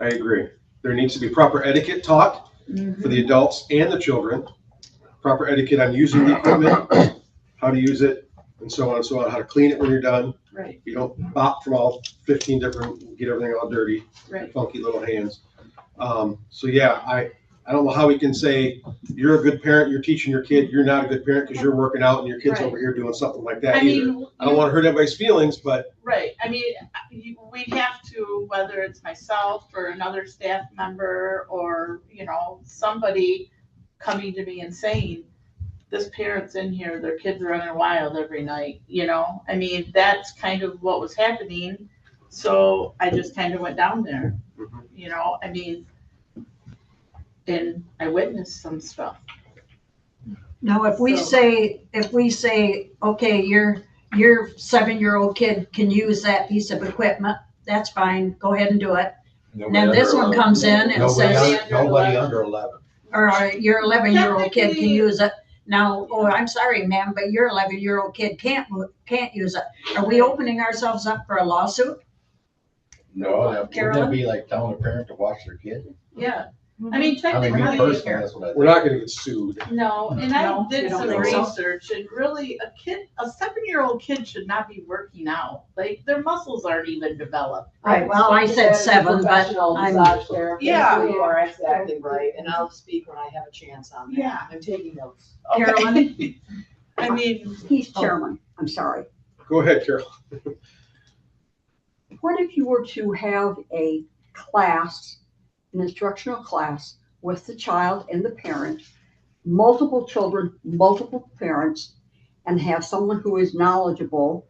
I agree. There needs to be proper etiquette taught for the adults and the children. Proper etiquette on using the equipment, how to use it, and so on and so on, how to clean it when you're done. Right. You don't bop from all 15 different, get everything all dirty, Right. funky little hands. So yeah, I don't know how we can say you're a good parent, you're teaching your kid, you're not a good parent because you're working out and your kid's Right. over here doing something like that I either. mean, I don't want to hurt anybody's feelings, but Right. I mean, we have to, whether it's myself or another staff member or, somebody coming to me and saying, this parent's in here, their kid's running wild every night, I mean, that's kind of what was happening. So I just kind of went down there, I mean, and I witnessed some stuff. Now, if we say, okay, your 7-year-old kid can use that piece of equipment, that's fine, go ahead and do it. And then this one comes in and says, Nobody under 11. or your 11-year-old kid can use it. Now, oh, I'm sorry, ma'am, but your 11-year-old kid can't use it. Are we opening ourselves up for a lawsuit? No, wouldn't that be like telling a parent to watch their kid? Yeah. I mean, Me technically, personally, that's what I think. we're not going to get sued. no, and No, I did you don't some think so? research, and really, a 7-year-old kid should not be working out. Like, their muscles aren't even developed. Right, well, I said 7, but Professional I'm, massage therapist. Yeah. You are exactly right, and I'll speak when I have a chance on that. Yeah. I'm taking notes. Carolyn? I mean, He's chairman, I'm sorry. Go ahead, Carol. What if you were to have a class, an instructional class with the child and the parent, multiple children, multiple parents, and have someone who is knowledgeable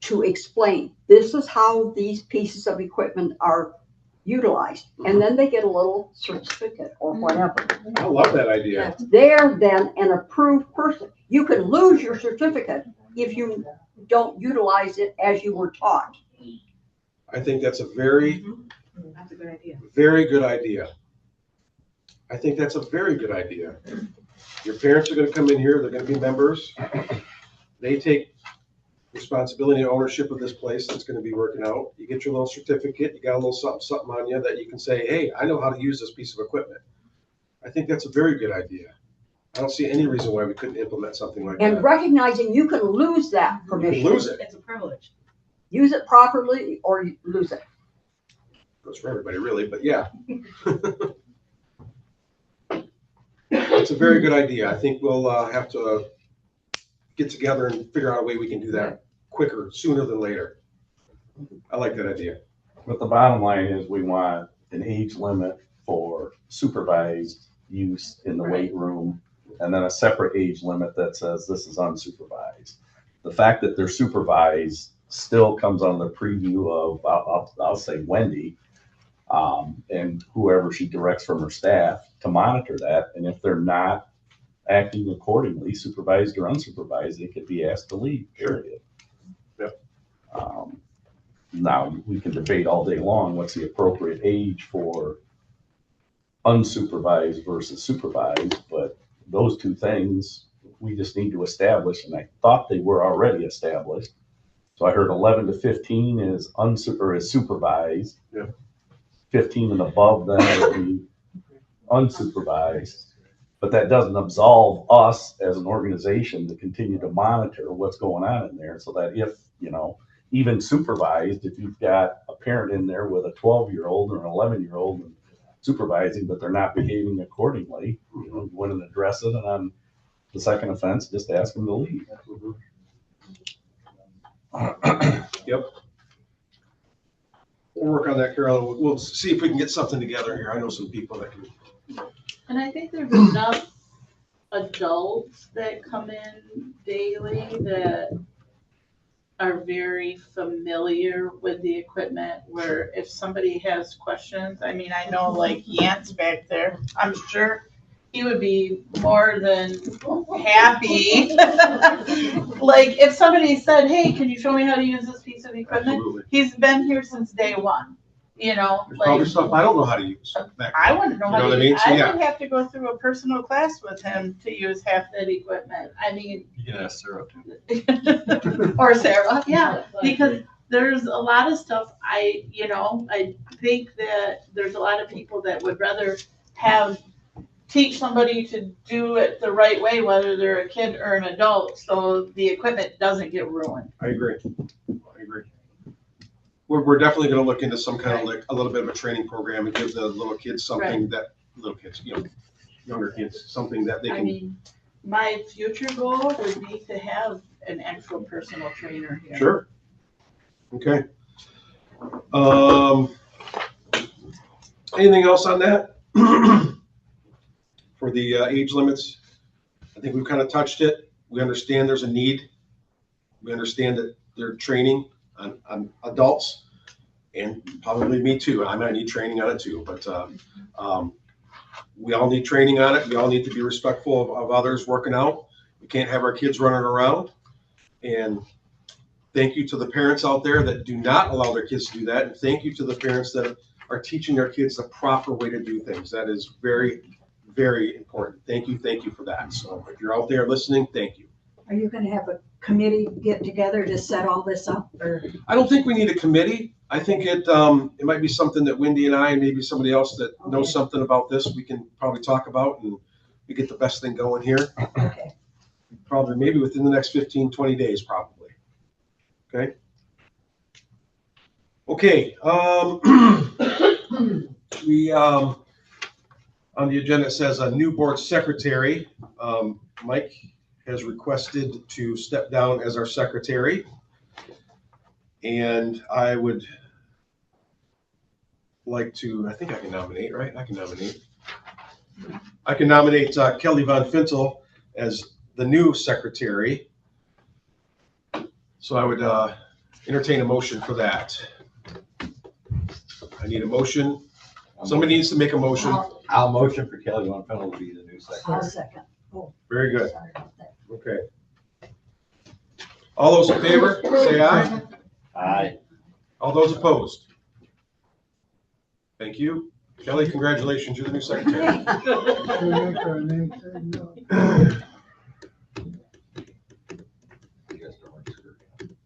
to explain, this is how these pieces of equipment are utilized. And then they get a little certificate or whatever. I love that idea. They're then an approved person. You can lose your certificate if you don't utilize it as you were taught. I think that's a very, That's a good idea. very good idea. I think that's a very good idea. Your parents are going to come in here, they're going to be members. They take responsibility and ownership of this place that's going to be working out. You get your little certificate, you got a little something on you that you can say, hey, I know how to use this piece of equipment. I think that's a very good idea. I don't see any reason why we couldn't implement something like And that. recognizing you can lose that You permission. can lose it. It's a privilege. Use it properly or you lose it. Goes for everybody really, but yeah. It's a very good idea. I think we'll have to get together and figure out a way we can do that quicker, sooner than later. I like that idea. But the bottom line is we want an age limit for supervised use in the weight room, and then a separate age limit that says this is unsupervised. The fact that they're supervised still comes on the preview of, I'll say Wendy, and whoever she directs from her staff to monitor that. And if they're not acting accordingly, supervised or unsupervised, they could be asked to leave, period. Yep. Now, we can debate all day long, what's the appropriate age for unsupervised versus supervised, but those two things we just need to establish, and I thought they were already established. So I heard 11 to 15 is supervised. Yeah. 15 and above then would be unsupervised. But that doesn't absolve us as an organization to continue to monitor what's going on in there, so that if, even supervised, if you've got a parent in there with a 12-year-old or an 11-year-old and supervising, but they're not behaving accordingly, you went and address it, and on the second offense, just ask them to leave. Yep. We'll work on that, Carol. We'll see if we can get something together here. I know some people that can. And I think there's enough adults that come in daily that are very familiar with the equipment, where if somebody has questions, I mean, I know like Yance back there, I'm sure he would be more than happy. Like if somebody said, hey, can you show me how to use this piece of equipment? Absolutely. He's been here since day one, you know, There's like. probably stuff I don't know how to use. I wouldn't know You how know to what I mean? use. So, I yeah. would have to go through a personal class with him to use half that equipment. I mean, You can ask Sarah too. or Sarah, yeah, because there's a lot of stuff I think that there's a lot of people that would rather teach somebody to do it the right way, whether they're a kid or an adult, so the equipment doesn't get ruined. I agree. We're definitely gonna look into some kind of like a little bit of a training program and give the little kids something little kids, younger kids, something that they I can. mean, my future goal would be to have an actual personal trainer here. Sure. Okay. Anything else on that? For the age limits, I think we've kind of touched it. We understand there's a need. We understand that they're training on adults, and probably me too. I might need training on it too, but we all need training on it. We all need to be respectful of others working out. We can't have our kids running around. And thank you to the parents out there that do not allow their kids to do that. And thank you to the parents that are teaching their kids the proper way to do things. That is very, very important. Thank you for that. So if you're out there listening, thank you. Are you gonna have a committee get together to set all this up, or? I don't think we need a committee. I think it might be something that Wendy and I, and maybe somebody else that knows something about this, we can probably talk about, and we get the best thing going here. Okay. Probably maybe within the next 15, 20 days, probably. Okay. Okay. We, on the agenda, it says a new board secretary. Mike has requested to step down as our secretary. And I would like to, I think I can nominate, right? I can nominate Kelly Von Fintel as the new secretary. So I would entertain a motion for that. I need a motion. Somebody needs to make a motion. I'll motion for Kelly Von Fintel to be the new secretary. I'll second. Oh, Very good. sorry about that. Okay. All those in favor, say aye. Aye. All those opposed? Thank you. Kelly, congratulations, you're the new secretary.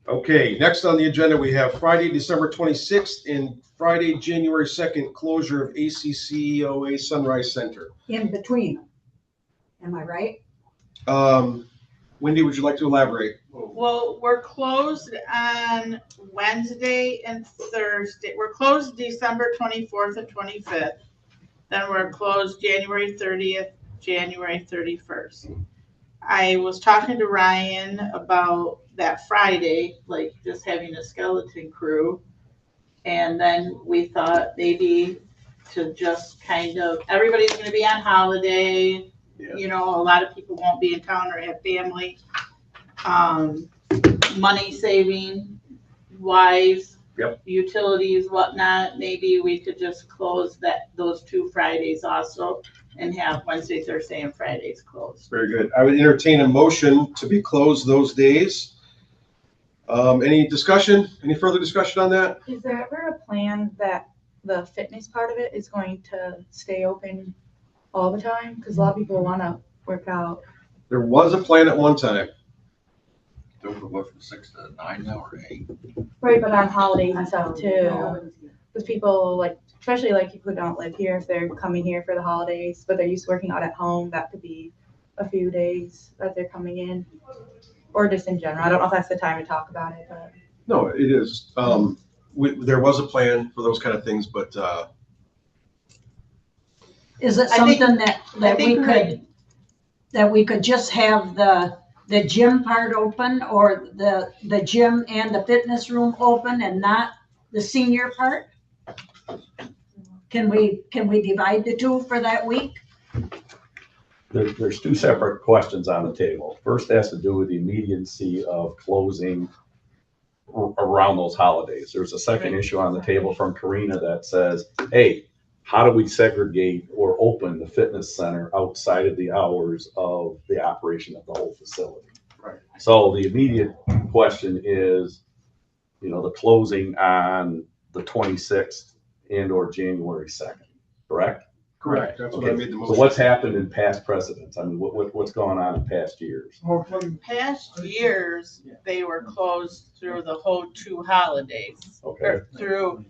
Okay, next on the agenda, we have Friday, December 26th and Friday, January 2nd, closure of ACCOA Sunrise Center. In between, am I right? Wendy, would you like to elaborate? Well, we're closed on Wednesday and Thursday. We're closed December 24th and 25th. Then we're closed January 30th, January 31st. I was talking to Ryan about that Friday, like just having a skeleton crew. And then we thought maybe to just kind of, everybody's going to be on holiday. Yeah. You know, a lot of people won't be in town or have family. Money saving wise, yep. Utilities, whatnot. Maybe we could just close those 2 Fridays also and have Wednesday, Thursday, and Fridays closed. Very good. I would entertain a motion to be closed those days. Any discussion? Any further discussion on that? Is there ever a plan that the fitness part of it is going to stay open all the time? Because a lot of people want to work out. There was a plan at one time. Don't go from 6 to 9 now or 8. Right, but on holidays and stuff too. Because people like, especially like people who don't live here, if they're coming here for the holidays, but they're used to working out at home, that could be a few days that they're coming in. Or just in general. I don't know if that's the time to talk about it, but. No, it is. There was a plan for those kind of things, but Is it something that we could just have the gym part open, or the gym and the fitness room open and not the senior part? Can we divide the two for that week? There's two separate questions on the table. First has to do with the immediacy of closing around those holidays. There's a second issue on the table from Karina that says, hey, how do we segregate or open the fitness center outside of the hours of the operation of the whole facility? Right. So the immediate question is, the closing on the 26th and or January 2nd, correct? Correct. That's what I made the So motion. what's happened in past precedents? I mean, what's going on in past years? Past years, they were closed through the whole 2 holidays. Okay. Or through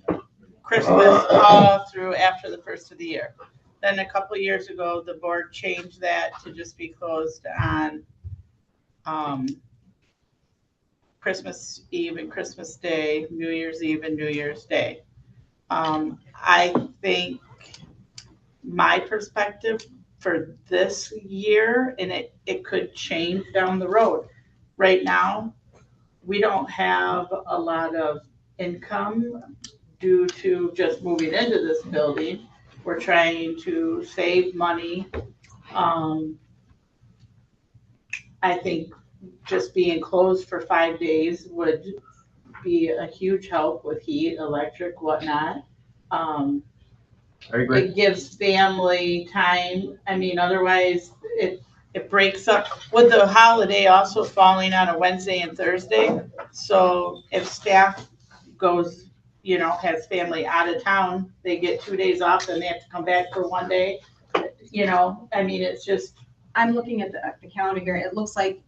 Christmas, all through after the first of the year. Then a couple of years ago, the board changed that to just be closed on Christmas Eve and Christmas Day, New Year's Eve and New Year's Day. I think my perspective for this year, and it could change down the road. Right now, we don't have a lot of income due to just moving into this building. We're trying to save money. I think just being closed for 5 days would be a huge help with heat, electric, whatnot. I agree. It gives family time. I mean, otherwise it breaks up with the holiday also falling on a Wednesday and Thursday. So if staff goes, has family out of town, they get 2 days off and they have to come back for 1 day. I mean, it's just. I'm looking at the calendar here. It looks like,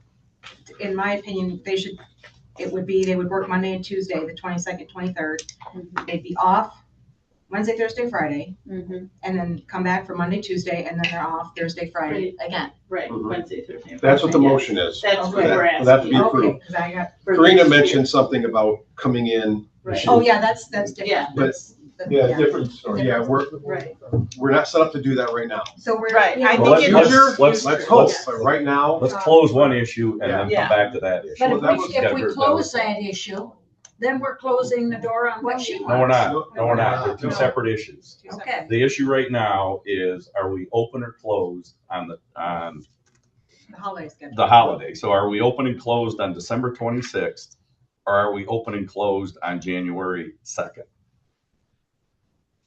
in my opinion, they would work Monday and Tuesday, the 22nd, 23rd. They'd be off Wednesday, Thursday, Friday, and then come back for Monday, Tuesday, and then they're off Thursday, Friday again. Right, Mhm. Wednesday, Thursday. That's what the Friday, motion is. That's For what that- we're for that to be asking. approved. 'Cause I got. Karina mentioned something about coming in. Right. Oh, yeah, that's different. Yeah. But, Yeah, different story. yeah, Right. we're not set up to do that right now. So we're. Right, I Well, think Let's hope, but right now, Let's close one issue and then Yeah. come back to that issue. But Well, that was- if we close that issue, then we're closing the door on what she No, we're wants. not. No, we're not. They're two separate issues. Okay. The issue right now is, are we open or closed on The holiday schedule. the holiday? So are we open and closed on December 26th? Or are we open and closed on January 2nd?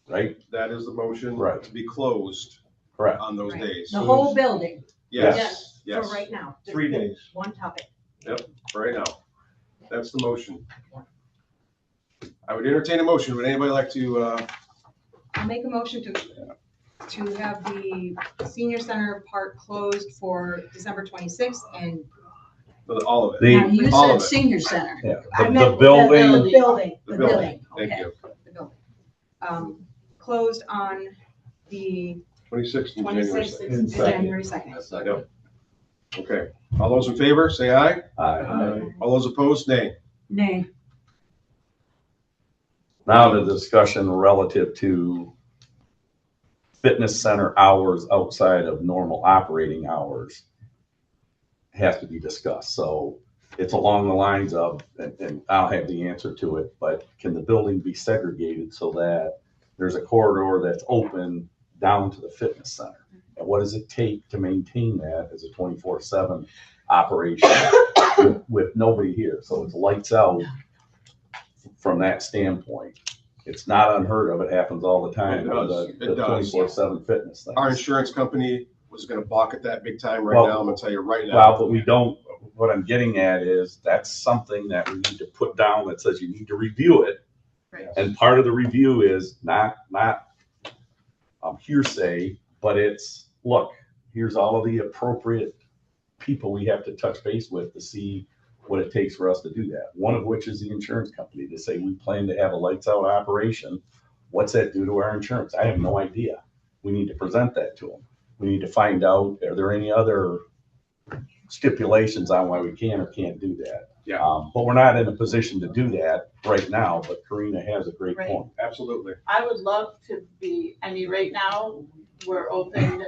Right? that is the motion. Right. To be closed Correct. on those Right. days. The whole building. Yes, yes, For right now. just 3 days. One topic. right now. That's the motion. I would entertain a motion. Would anybody like to, I'll make a motion to have the senior center part closed for December 26th and. all of it? Now, you All said of it. senior center. Yeah. I The meant the building, The building. The building, thank okay. you. The building. Closed on the 26th and January 26th 2nd. and January 2nd. Yep. Okay, all those in favor, say aye. Aye. All those opposed, nay. Nay. Now the discussion relative to fitness center hours outside of normal operating hours has to be discussed. So it's along the lines of, and I'll have the answer to it, but can the building be segregated so that there's a corridor that's open down to the fitness center? And what does it take to maintain that as a 24/7 operation with nobody here? So it's lights out from that standpoint. It's not unheard of. It happens all the time. It does. The It does. 24/7 fitness thing. Our insurance company was gonna balk at that big time right Well- now. I'm gonna tell you right now. Well, but we don't, what I'm getting at is that's something that we need to put down that says you need to review it. Right. And part of the review is not hearsay, but it's, look, here's all of the appropriate people we have to touch base with to see what it takes for us to do that. One of which is the insurance company to say, we plan to have a lights out operation. What's that do to our insurance? I have no idea. We need to present that to them. We need to find out, are there any other stipulations on why we can or can't do that? Yeah. But we're not in a position to do that right now, but Karina has a great Right. point. Absolutely. I would love to be, I mean, right now, we're open,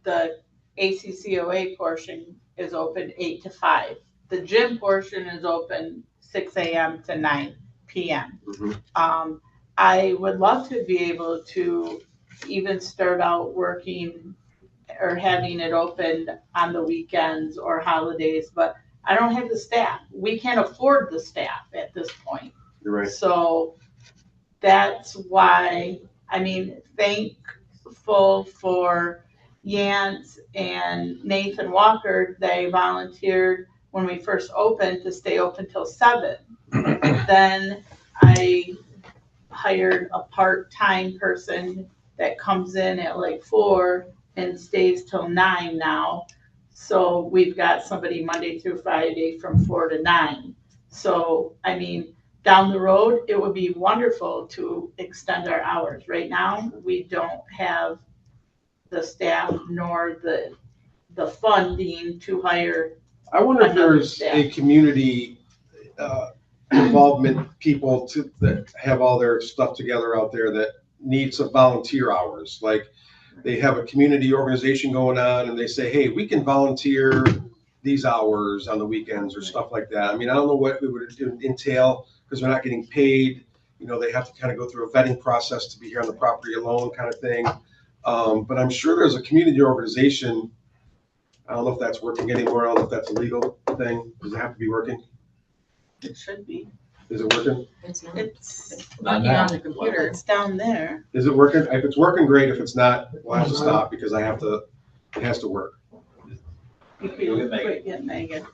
the ACCOA portion is open 8 to 5. The gym portion is open 6 a.m. to 9 p.m. Mhm. I would love to be able to even start out working or having it open on the weekends or holidays, but I don't have the staff. We can't afford the staff at this point. You're right. So that's why, I mean, thankful for Yance and Nathan Walker. They volunteered when we first opened to stay open till 7. Then I hired a part-time person that comes in at like 4 and stays till 9 now. So we've got somebody Monday through Friday from 4 to 9. So, I mean, down the road, it would be wonderful to extend our hours. Right now, we don't have the staff nor the funding to hire. I wonder if another there's staff. a community involvement people that have all their stuff together out there that need some volunteer hours. Like they have a community organization going on and they say, hey, we can volunteer these hours on the weekends or stuff like that. I mean, I don't know what it would entail because they're not getting paid. You know, they have to kind of go through a vetting process to be here on the property alone kind of thing. But I'm sure there's a community organization. I don't know if that's working anymore. I don't know if that's a legal thing. Does it have to be working? It should be. Is it working? It's not. It's Working on the computer. It's down there. Is it working? If it's working, great. If it's not, we'll have to stop because it has to work. You could get Megan.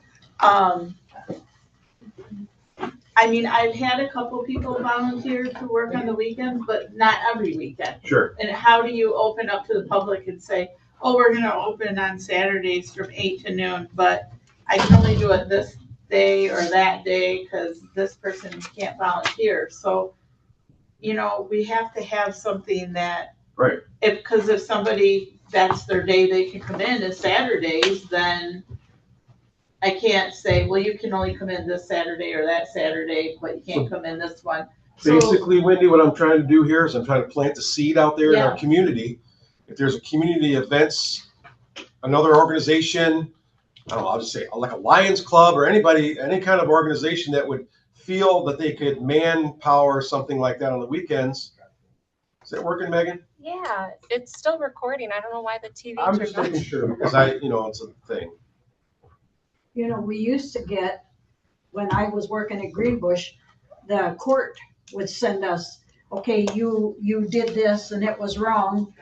I mean, I've had a couple people volunteer to work on the weekends, but not every weekend. Sure. And how do you open up to the public and say, oh, we're gonna open on Saturdays from 8 to noon, but I can only do it this day or that day because this person can't volunteer. So, you know, we have to have something that, right. Because if somebody, that's their day they can come in is Saturdays, then I can't say, well, you can only come in this Saturday or that Saturday, but you can't come in this one. So, Basically, Wendy, what I'm trying to do here is I'm trying to plant the seed out there in our Yeah. community. If there's a community events, another organization, I don't know, I'll just say like a Lions Club or anybody, any kind of organization that would feel that they could manpower something like that on the weekends. Is that working, Megan? Yeah, it's still recording. I don't know why the TV I'm turned just off. making sure because it's a thing. You know, we used to get, when I was working at Greenbush, the court would send us, okay, you did this and it was wrong.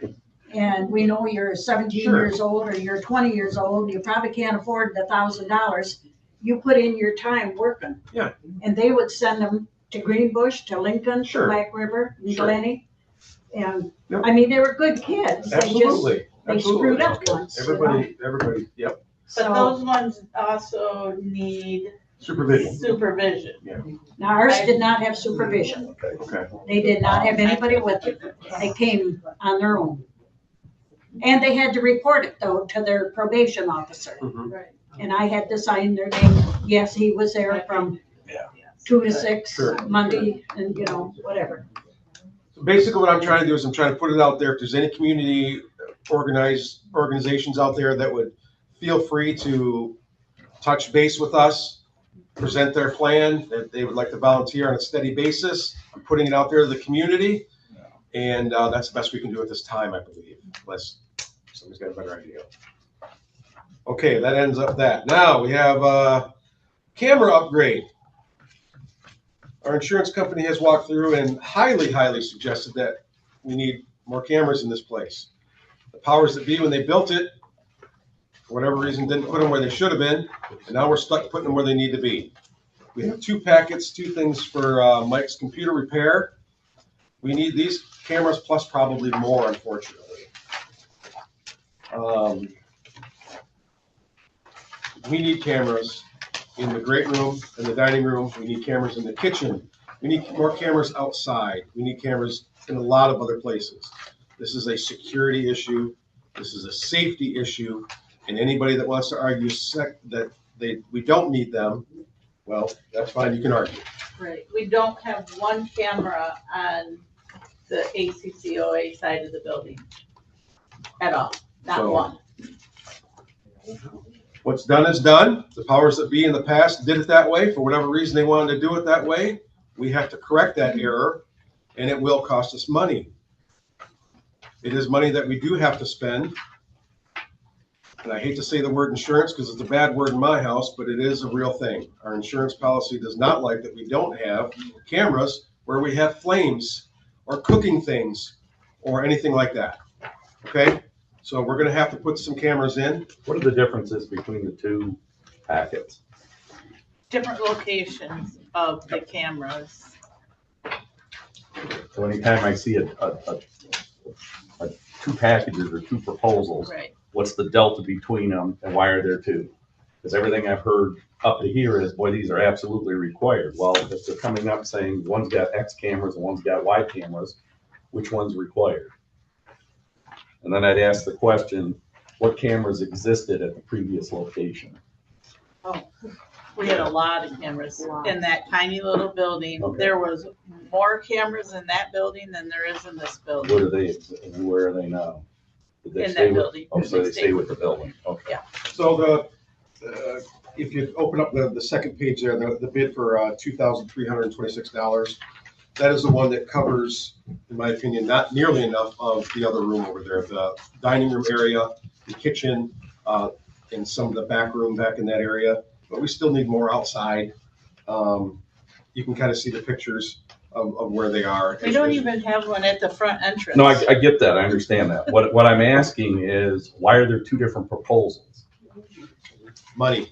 And we know you're 17 Sure. years old or you're 20 years old, you probably can't afford the $1,000. You put in your time working. Yeah. And they would send them to Greenbush, to Lincoln, to Sure. Black River, and Sure. Glenny. And, Yep. I mean, they were good kids. Absolutely. They Absolutely. screwed up once. you know? Everybody, yep. but So- those ones also need Supervision. supervision. Yeah. Now, ours did not have supervision. Okay. They did not have anybody with them. They came on their own. And they had to report it though to their probation officer. Mhm. Right. And I had to sign their name. Yes, he was there from 2 to 6, Sure. Monday, and whatever. So basically, what I'm trying to do is I'm trying to put it out there. If there's any community organizations out there that would feel free to touch base with us, present their plan that they would like to volunteer on a steady basis. I'm putting it out there to the community, and that's the best we can do at this time, I believe, unless somebody's got a better idea. Okay, that ends up that. Now we have a camera upgrade. Our insurance company has walked through and highly, highly suggested that we need more cameras in this place. The powers that be, when they built it, for whatever reason, didn't put them where they should have been, and now we're stuck putting them where they need to be. We have 2 packets, 2 things for Mike's computer repair. We need these cameras plus probably more, unfortunately. We need cameras in the great room, in the dining room. We need cameras in the kitchen. We need more cameras outside. We need cameras in a lot of other places. This is a security issue. This is a safety issue. And anybody that wants to argue that we don't need them, well, that's fine. You can argue. Right. We don't have one camera on the ACCOA side of the building at all. Not So- one. What's done is done. The powers that be in the past did it that way. For whatever reason they wanted to do it that way. We have to correct that error. and it will cost us money. It is money that we do have to spend. And I hate to say the word insurance because it's a bad word in my house, but it is a real thing. Our insurance policy does not like that we don't have cameras where we have flames or cooking things or anything like that. Okay? So we're gonna have to put some cameras in. What are the differences between the two packets? Different locations of the cameras. So anytime I see a two packages or two proposals, Right. what's the delta between them and why are there two? Because everything I've heard up to here is, boy, these are absolutely required. Well, if they're coming up saying one's got X cameras and one's got Y cameras, which one's required? And then I'd ask the question, what cameras existed at the previous location? Oh, we had a lot of cameras in that tiny little building. Okay. There was more cameras in that building than there is in this building. Where are they now? Did they In stay that with- building. Oh, so they stay with the building, okay. Yeah. So if you open up the second page there, the bid for $2,326, that is the one that covers, in my opinion, not nearly enough of the other room over there, the dining room area, the kitchen, and some of the back room back in that area. But we still need more outside. You can kind of see the pictures of where they are. We don't even have one at the front entrance. No, I get that, I understand that. What I'm asking is, why are there two different proposals? Money.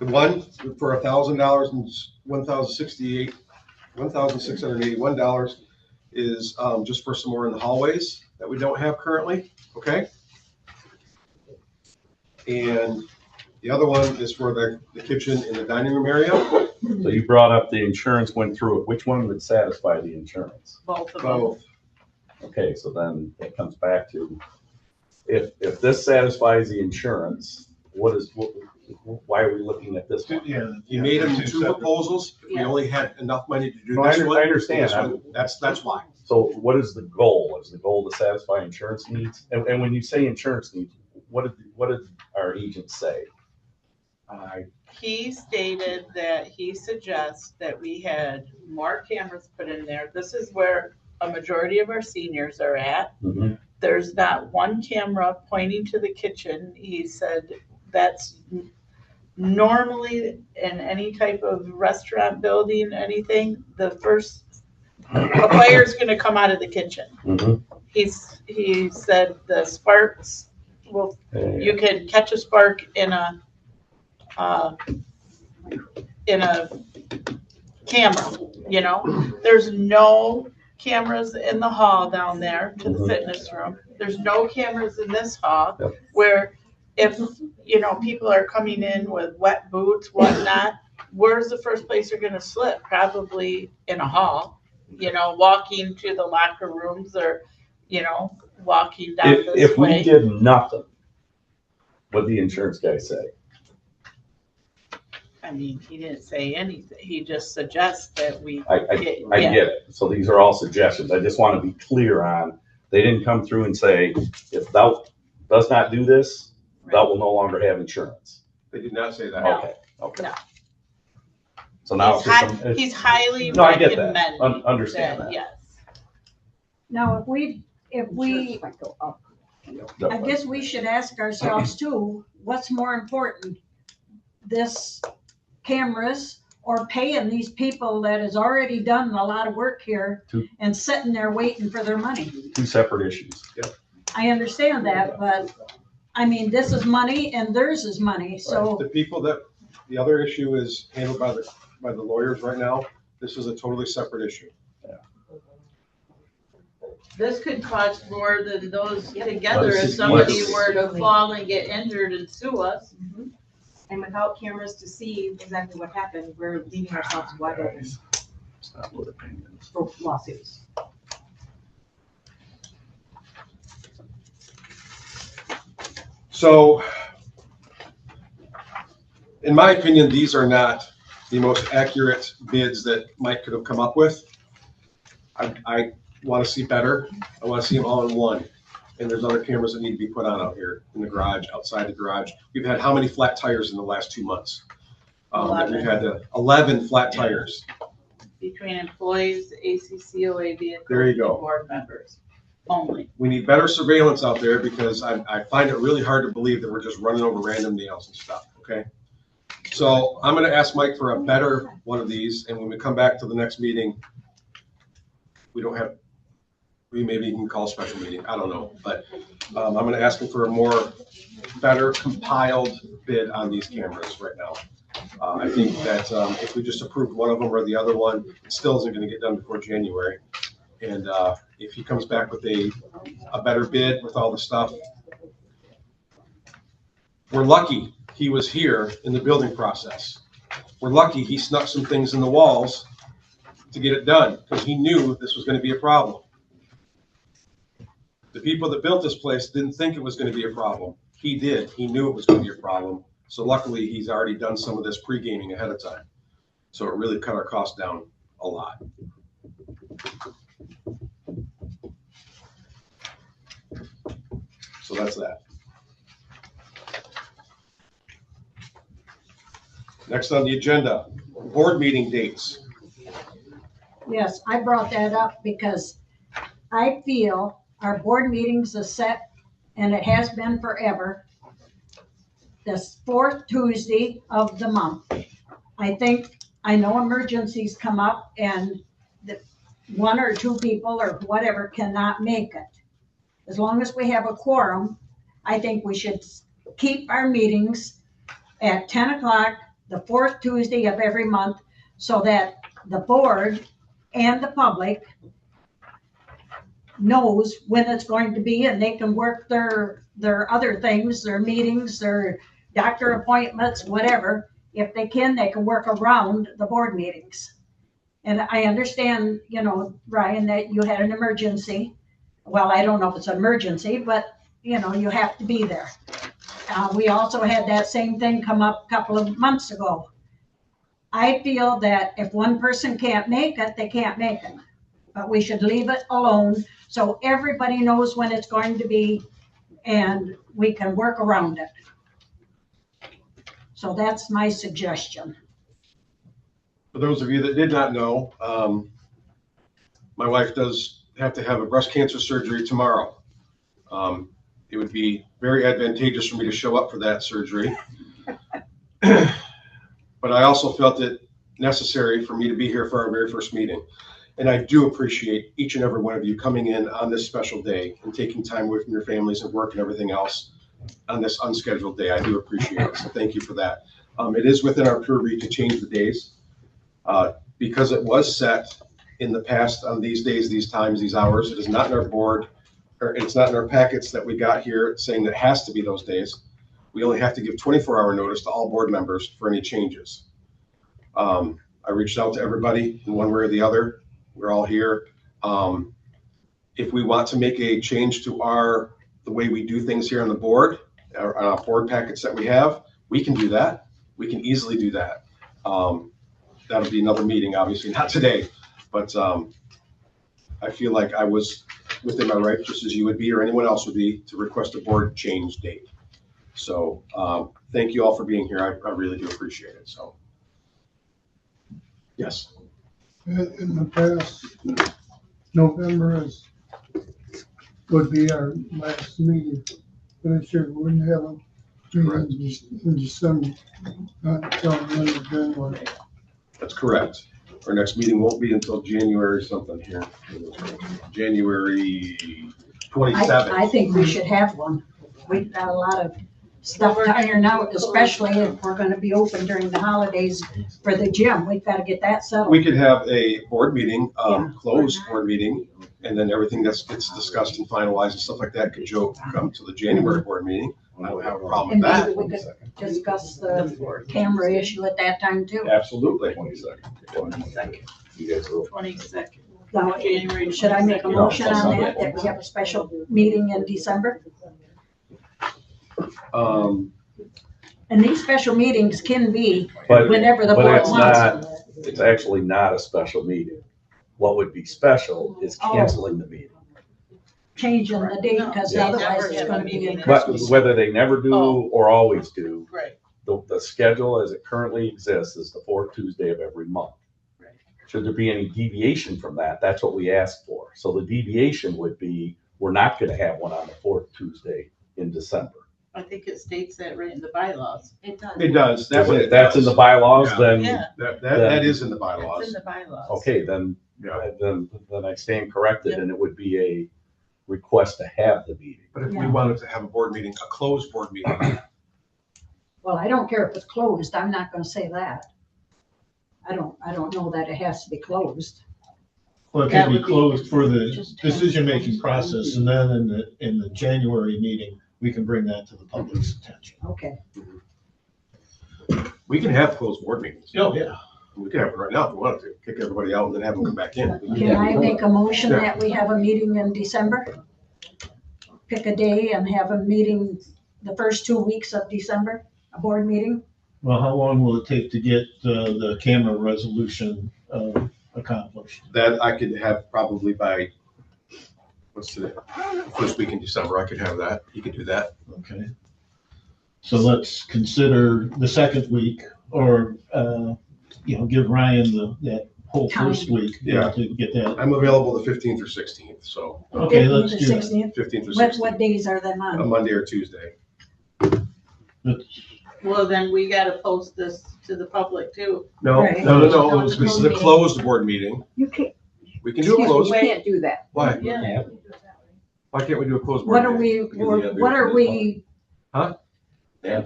The one for $1,000 and $1,681 is just for some more in the hallways that we don't have currently, okay? And the other one is for the kitchen and the dining room area. So you brought up the insurance went through it. Which one would satisfy the insurance? Both of Both. Okay, so then it comes back to, if this satisfies the insurance, why are we looking at this one? Yeah. You made them two proposals. We only had enough money to do No, I this one. understand. This one, That's why. So what is the goal? Is the goal to satisfy insurance needs? And when you say insurance needs, what did our agent say? He stated that he suggests that we had more cameras put in there. This is where a majority of our seniors are at. Mhm. There's not one camera pointing to the kitchen. He said that's normally in any type of restaurant building, anything, a fire's gonna come out of the kitchen. Mhm. He said the sparks you could catch a spark in a camera, you know? There's no cameras in the hall down there to the fitness room. There's no cameras in this hall where if, people are coming in with wet boots, whatnot, where's the first place you're gonna slip? Probably in a hall, walking to the locker rooms or, walking down this way. If we did nothing, what'd the insurance guy say? I mean, he didn't say anything. He just suggests that we. I get it. So these are all suggestions. I just want to be clear on, they didn't come through and say, if thou does not do this, thou will no longer have insurance. They did not say that. Okay. No. So now He's highly No, I get that. recommending Understand that. yes. Now, if we, I guess we should ask ourselves too, what's more important? This cameras or paying these people that has already done a lot of work here and sitting there waiting for their money? Two separate issues. I understand that, but I mean, this is money and theirs is money, so. The other issue is handled by the lawyers right now. This is a totally separate issue. This could cost more than those together if somebody were to fall and get injured and sue us. And without cameras to see exactly what happened, we're leaving ourselves wide open for lawsuits. So, in my opinion, these are not the most accurate bids that Mike could have come up with. I want to see better. I want to see them all in one. And there's other cameras that need to be put on out here in the garage, outside the garage. We've had how many flat tires in the last 2 months? We've had 11 flat tires. between employees, ACCOA vehicles, There you and go. board members only. We need better surveillance out there because I find it really hard to believe that we're just running over random nails and stuff, okay? So I'm gonna ask Mike for a better one of these, and when we come back to the next meeting, we maybe can call a special meeting, I don't know, but I'm gonna ask him for a more better compiled bid on these cameras right now. I think that if we just approved one of them or the other one, it still isn't gonna get done before January. And if he comes back with a better bid with all the stuff, we're lucky he was here in the building process. We're lucky he snuck some things in the walls to get it done because he knew this was going to be a problem. The people that built this place didn't think it was going to be a problem. He did. He knew it was going to be a problem. So luckily, he's already done some of this pre-gaming ahead of time. So it really cut our costs down a lot. So that's that. Next on the agenda, board meeting dates. Yes, I brought that up because I feel our board meetings are set, and it has been forever, this fourth Tuesday of the month. I know emergencies come up and the one or two people or whatever cannot make it. As long as we have a quorum, I think we should keep our meetings at 10 o'clock, the fourth Tuesday of every month, so that the board and the public knows when it's going to be, and they can work their other things, their meetings, their doctor appointments, whatever. If they can work around the board meetings. And I understand, Ryan, that you had an emergency. Well, I don't know if it's an emergency, but you have to be there. We also had that same thing come up a couple of months ago. I feel that if one person can't make it, they can't make it. But we should leave it alone so everybody knows when it's going to be and we can work around it. So that's my suggestion. For those of you that did not know, my wife does have to have a breast cancer surgery tomorrow. It would be very advantageous for me to show up for that surgery. But I also felt it necessary for me to be here for our very first meeting. And I do appreciate each and every one of you coming in on this special day and taking time away from your families and work and everything else on this unscheduled day. I do appreciate it. So thank you for that. It is within our purview to change the days because it was set in the past on these days, these times, these hours. It is not in our board, or it's not in our packets that we got here saying that it has to be those days. We only have to give 24-hour notice to all board members for any changes. I reached out to everybody in one way or the other. We're all here. If we want to make a change to the way we do things here on the board, our board packets that we have, we can do that. We can easily do that. That'll be another meeting, obviously, not today, but I feel like I was within my right, just as you would be or anyone else would be, to request a board change date. So thank you all for being here. I really do appreciate it. So, yes. In the past, November would be our last meeting, but this year we wouldn't have a meeting in December, not until the end of January. That's correct. Our next meeting won't be until January something here. January 27th. I think we should have one. We've got a lot of stuff to iron out, especially if we're going to be open during the holidays for the gym. We've got to get that settled. We could have a board meeting, closed board meeting, and then everything that gets discussed and finalized and stuff like that could come to the January board meeting. I don't have a problem And with that. maybe we could discuss the camera issue at that time too. Absolutely. 22nd. Now, January should I make a 22nd. motion on that we have a special meeting in December? And these special meetings can be whenever the board wants. It's actually not a special meeting. What would be special is canceling the meeting. Changing the date because otherwise it's going to be in But Christmas. whether they never do or always do, Right. the schedule as it currently exists is the fourth Tuesday of every month. should there be any deviation from that, that's what we asked for. So the deviation would be, we're not gonna have one on the fourth Tuesday in December. I think it states that right in the bylaws. It does. It does. If that's in the bylaws, Yeah. then. Yeah. That is in the It's bylaws. in the bylaws. Okay, then, Yeah. then I stand corrected, Yep. and it would be a request to have the meeting. But if we Yeah. wanted to have a board meeting, a closed board meeting, Well, I don't care if it's closed, I'm not gonna say that. I don't know that it has to be closed. Well, it That can be would be- closed for the decision-making process, and then in the January meeting, we can bring that to the public's attention. Okay. we can have closed board meetings. Oh, yeah. We can have it right now if we wanted to, kick everybody out and then have them come back in. Can I make a motion Yeah. that we have a meeting in December? Pick a day and have a meeting the first 2 weeks of December, a board meeting? Well, how long will it take to get the camera resolution accomplished? That I could have probably by, what's today? First week in December, I could have that. You could do that. Okay. So let's consider the second week, or, give Ryan that whole first week, Yeah. to get that. I'm available the 15th or 16th, so Okay, let's 15th or do that. 16th? 15th or What 16th, days are them a on? Monday or Tuesday. Well, then we gotta post this to the public too. No, Right. no, this is a closed board meeting. You can't, We can do a excuse me, closed. you can't do that. Why? Yeah. Why can't we do a closed board What are meeting? we,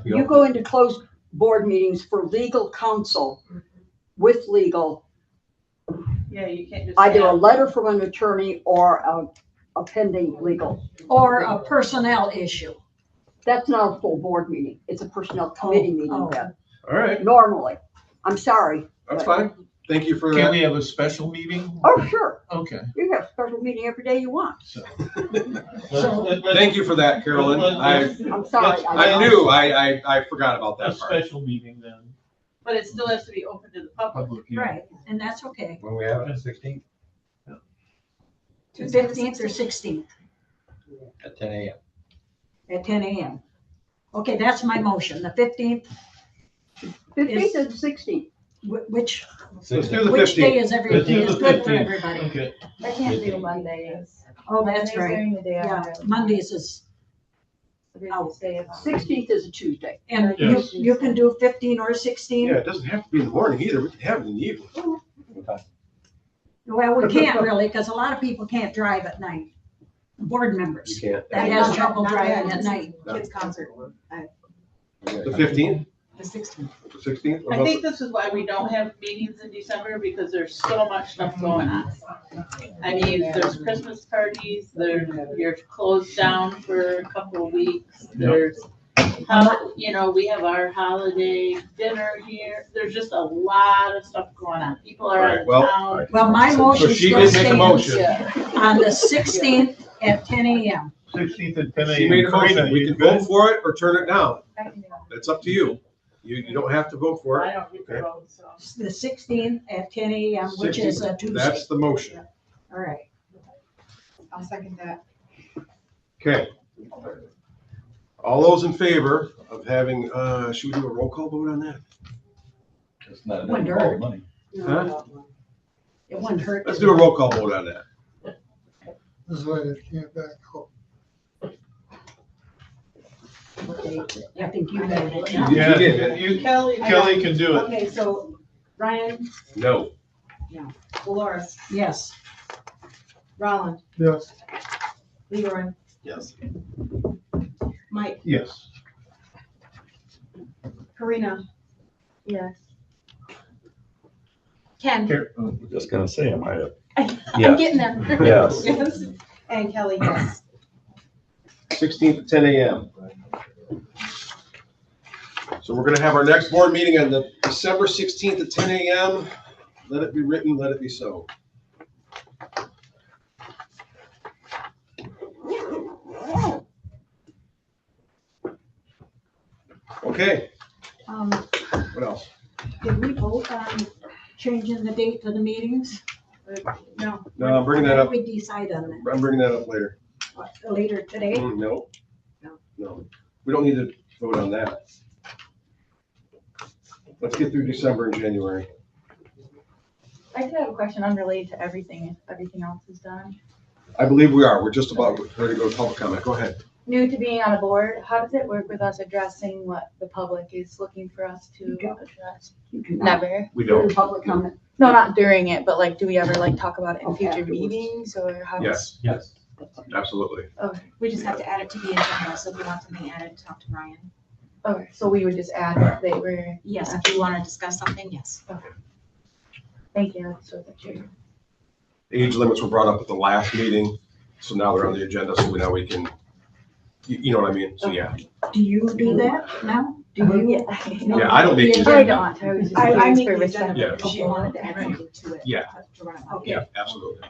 You go into closed board meetings for legal counsel with legal, Yeah, you can't just. either a have- letter from an attorney or a pending legal. or a personnel issue? That's not a full board meeting. It's a personnel committee meeting oh. then, All right, normally. I'm sorry. that's fine. Thank you for Can that. we have a special meeting? Oh, sure. Okay. You have a special meeting every day you want. So. So- Thank you for that, Carolyn. I'm sorry. I knew, I forgot about A that part. special meeting then. But it still has to be open to the public. Public, yeah. Right, and that's okay. When we have it, 16th 15th or 16th at 10 a.m. at 10 a.m. Okay, that's my motion. The 15th, 15th and 16th. which, Let's do the which day 15th. is Let's everything do is the good for 15th. everybody? Okay. I can't do Mondays. Oh, that's Mondays right. during the day, I'm Yeah, available. Mondays is, The busiest day of the week. 16th is a Tuesday. and Yes. you can do 15 or 16? Yeah, it doesn't have to be in the morning either. We can have it in the evening. Well, we can't really, because a lot of people can't drive at night. Board members You can't. that has trouble driving at night. Kids concert, The 15th, the 16th. the 16th? I think this is why we don't have meetings in December, because there's so much stuff going on. I mean, there's Christmas parties, you're closed down for a couple of weeks, there's, we have our holiday dinner here, there's just a lot of stuff going on. People are out Right, of well, town. Well, my So motion she still did make a motion. stands on the 16th at 10 a.m. 16th at 10 a.m. She made a motion. Karina, We you can good? vote for it or turn it down. I can do that. It's up to you. You don't have to vote for I it. don't get to vote, so. The 16th at 10 a.m., which is a 16th. Tuesday. That's the motion. All right. I'll second that. Okay. All those in favor of having, should we do a roll call vote on that? It's not Wouldn't enough hurt. money. Huh? It wouldn't hurt. Let's do a roll call vote on that. This way it can't back up. I think you got it. Yeah, did. you, Kelly. Kelly can do it. Okay, so Ryan, No. Dolores, Yes. Roland, Yes, Leroy, Yes. Mike, Yes. Karina, Yes. Ken. Just gonna say, am I? I'm Yes. getting there. Yes. Yes. And Kelly, yes. 16th at 10 a.m. So we're gonna have our next board meeting on the December 16th at 10 a.m. Let it be written, let it be so. Okay, what else? Did we vote on changing the date for the meetings? No. No, I'm bringing that When up. did we decide on that? I'm bringing that up later. What, later today? No. No. No, we don't need to vote on that. Let's get through December and January. I did have a question unrelated to everything, if everything else is done. I believe we are. We're just about ready to go to public comment. Go ahead. New to being on a board, how does it work with us addressing what the public is looking for us to address? Never. We don't. Public comment. No, not during it, but like, do we ever like talk about it in Okay, future afterwards. meetings or how? Yes. Yes. Absolutely. Okay, We just have to add it to the agenda, so if we want something added, talk to Ryan. okay, so we would just add if they were. Yes, if you want to discuss something, yes. Thank you, so that you. Age limits were brought up at the last meeting, so now they're on the agenda, so now we can, you know what I mean? So, yeah. Do you do that now? Do you? Yeah, I don't make I the don't, I was just I curious make for the respect. Yeah. She wanted to add something to it. Yeah. To run it. Okay. Yeah, absolutely.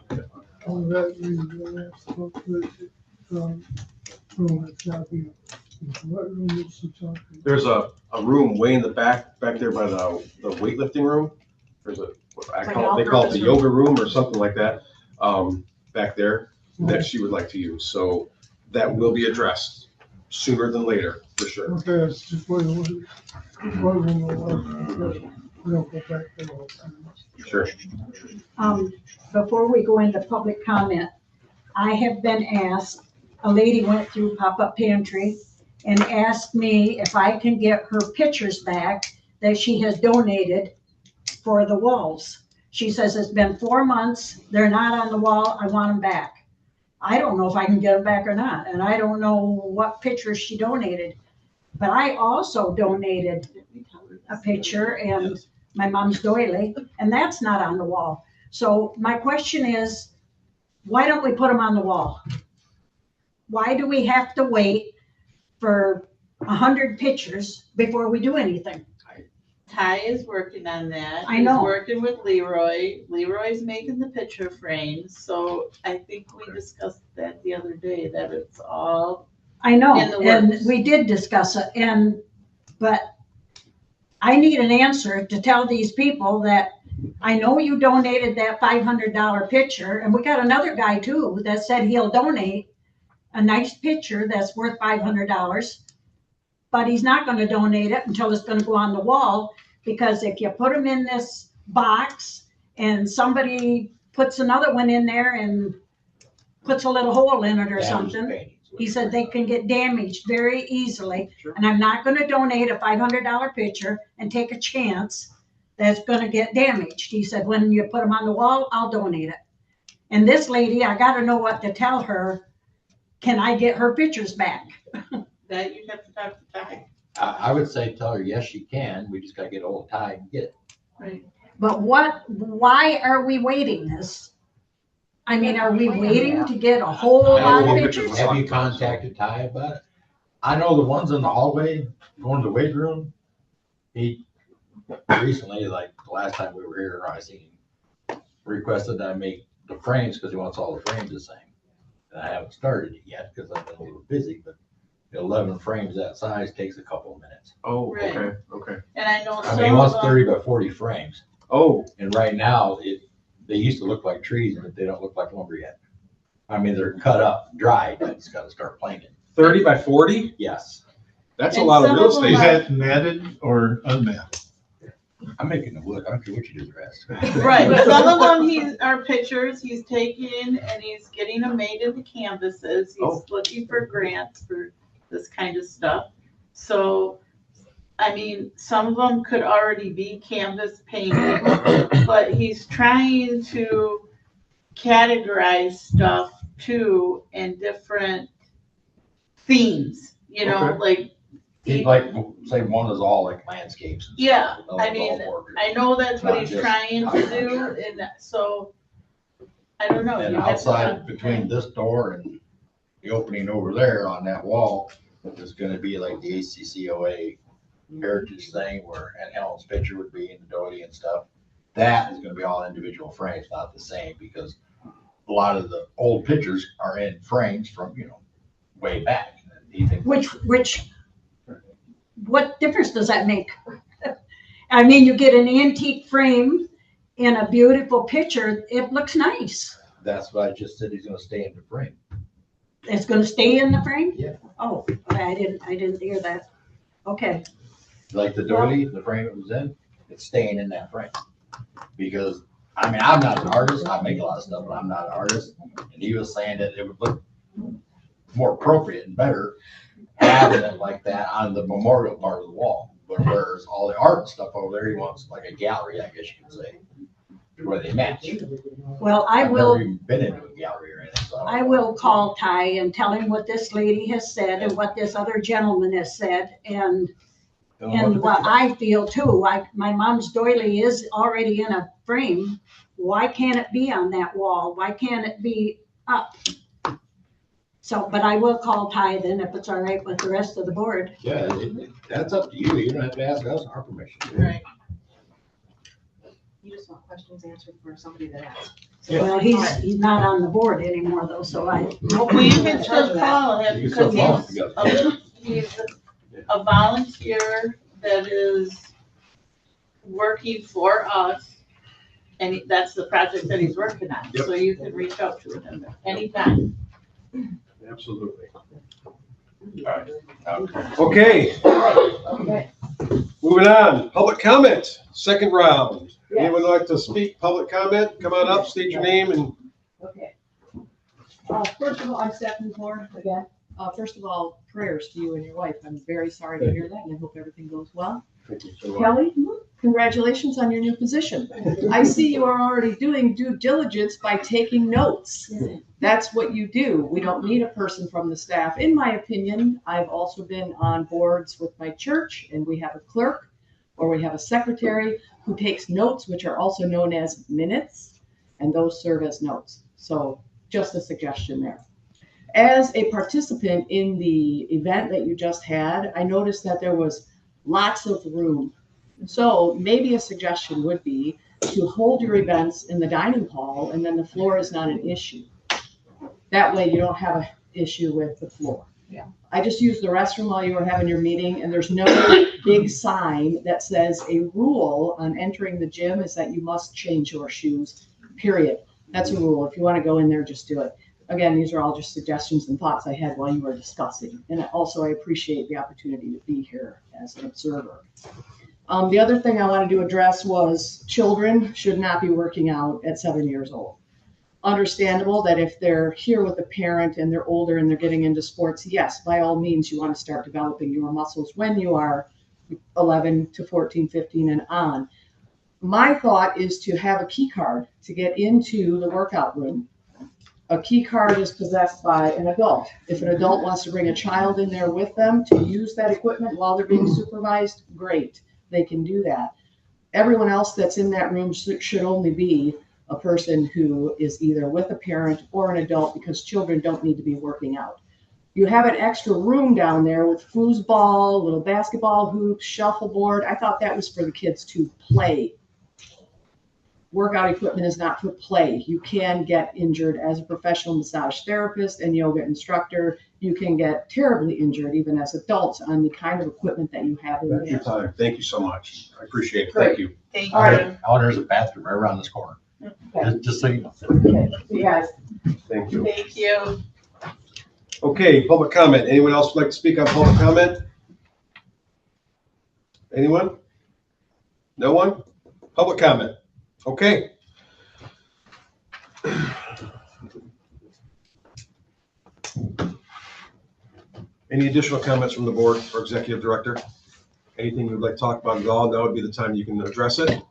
On that reason, I asked about the, room it's not being, what room is she talking? There's a room way in the back there by the weightlifting room. There's a, Like they call it the all-purpose yoga room or something like that, back there that she would like to use. So that will be addressed sooner than later, for sure. Okay, it's just what it was. We don't go back there all the time. Sure. Before we go into public comment, I have been asked, a lady went through Pop-Up Pantry and asked me if I can get her pictures back that she has donated for the walls. She says, it's been 4 months, they're not on the wall, I want them back. I don't know if I can get them back or not, and I don't know what pictures she donated. But I also donated a picture and my mom's doily, and that's not on the wall. So my question is, why don't we put them on the wall? Why do we have to wait for 100 pictures before we do anything? Ty is working on that. I know. He's working with Leroy. Leroy's making the picture frames, so I think we discussed that the other day, that it's all I know, in the and works. we did discuss it, but I need an answer to tell these people that I know you donated that $500 picture, and we got another guy too that said he'll donate a nice picture that's worth $500, but he's not gonna donate it until it's gonna go on the wall, because if you put them in this box and somebody puts another one in there and puts a little hole in it or something, he said they can get damaged very easily. And I'm not gonna donate a $500 picture and take a chance that's gonna get damaged. He said, when you put them on the wall, I'll donate it. And this lady, I gotta know what to tell her. Can I get her pictures back? That you have to talk to Ty. I would say tell her, yes, you can. We just gotta get old Ty and get it. Right. But why are we waiting this? I mean, are we waiting to get a whole lot of pictures? Have you contacted Ty about it? I know the ones in the hallway, going to the weight room, he recently, like the last time we were here, I seen him requested that I make the frames because he wants all the frames the same. And I haven't started it yet because I've been a little busy, but 11 frames that size takes a couple of minutes. Oh, Right. okay. And I know I some mean, he wants of 30 them, by 40 frames. Oh, And right now, they used to look like trees, but they don't look like lumber yet. I mean, they're cut up, dried. I just gotta start planing. 30 by 40? Yes. That's a And lot of some real of them estate. Is that matted or unmatted? I'm making it look. I don't care what you do the rest. right, but some of them are pictures he's taking and he's getting them made into canvases. He's Oh. looking for grants for this kind of stuff. So, I mean, some of them could already be canvas painted, but he's trying to categorize stuff too in different themes, you know, Okay. like. He'd like, say one is all like landscapes. and stuff, Yeah, another I is all mean, portraits. I know that's what Not he's just trying to do, and so, I don't know. And you have to outside talk- between this door and the opening over there on that wall is gonna be like the ACCOA heritage thing where Aunt Helen's picture would be in the doily and stuff. That is gonna be all individual frames, not the same, because a lot of the old pictures are in frames from, way back. And he thinks- What difference does that make? I mean, you get an antique frame in a beautiful picture, it looks nice. That's what I just said, he's gonna stay in the frame. It's gonna stay in the frame? Yeah. Oh, okay, I didn't hear that. Okay, Like the doily, the frame it was in, it's staying in that frame. Because I mean, I'm not an artist, I make a lot of stuff, but I'm not an artist. And he was saying that it would look more appropriate and better having it like that on the memorial part of the wall. But whereas all the art stuff over there, he wants like a gallery, I guess you could say, where they match. Well, I I've will. never even been into a gallery or anything, so I I don't know. will call Ty and tell him what this lady has said and what this other gentleman has said and what I feel too. My mom's doily is already in a frame. Why can't it be on that wall? Why can't it be up? So, but I will call Ty then if it's all right with the rest of the board. Yeah, that's up to you. You don't have to ask us our permission. Right. You just want questions answered for somebody that asked. Yeah. Well, he's not on the board anymore though, so I. Well, you can still call him You can still because call him. he's a volunteer that is working for us. And that's the project that he's working on. Yep. So you can reach out to him anytime. Absolutely. Okay. Okay, moving on, public comment, second round. Anyone like to speak, public comment? Come on up, state your name and. Okay. First of all, I'm Stephanie Moore again. First of all, prayers to you and your wife. I'm very sorry to hear that and I hope everything goes well. Thank you so much. Kelly, congratulations on your new position. I see you are already doing due diligence by taking notes. That's what you do. We don't need a person from the staff. In my opinion, I've also been on boards with my church and we have a clerk or we have a secretary who takes notes, which are also known as minutes, and those serve as notes. So just a suggestion there. As a participant in the event that you just had, I noticed that there was lots of room. So maybe a suggestion would be to hold your events in the dining hall and then the floor is not an issue. That way you don't have an issue with the floor. Yeah. I just used the restroom while you were having your meeting and there's no big sign that says a rule on entering the gym is that you must change your shoes, period. That's a rule. If you want to go in there, just do it. Again, these are all just suggestions and thoughts I had while you were discussing. And also I appreciate the opportunity to be here as an observer. The other thing I wanted to address was children should not be working out at 7 years old. Understandable that if they're here with a parent and they're older and they're getting into sports, yes, by all means, you want to start developing your muscles when you are 11 to 14, 15 and on. My thought is to have a key card to get into the workout room. A key card is possessed by an adult. If an adult wants to bring a child in there with them to use that equipment while they're being supervised, great, they can do that. Everyone else that's in that room should only be a person who is either with a parent or an adult because children don't need to be working out. You have an extra room down there with foosball, little basketball hoops, shuffleboard. I thought that was for the kids to play. Workout equipment is not for play. You can get injured as a professional massage therapist and yoga instructor. You can get terribly injured even as adults on the kind of equipment that you have in That's your there. time. Thank you so much. I appreciate it. Great. Thank you. Thank All right. Oh, there's a bathroom right around this corner. Just so you know. Okay, see you guys. Thank you. Thank you. Okay, public comment. Anyone else would like to speak on public comment? Anyone? No one? Public comment. Okay. Any additional comments from the board or executive director? Anything you'd like to talk about at all? Now would be the time you can address it.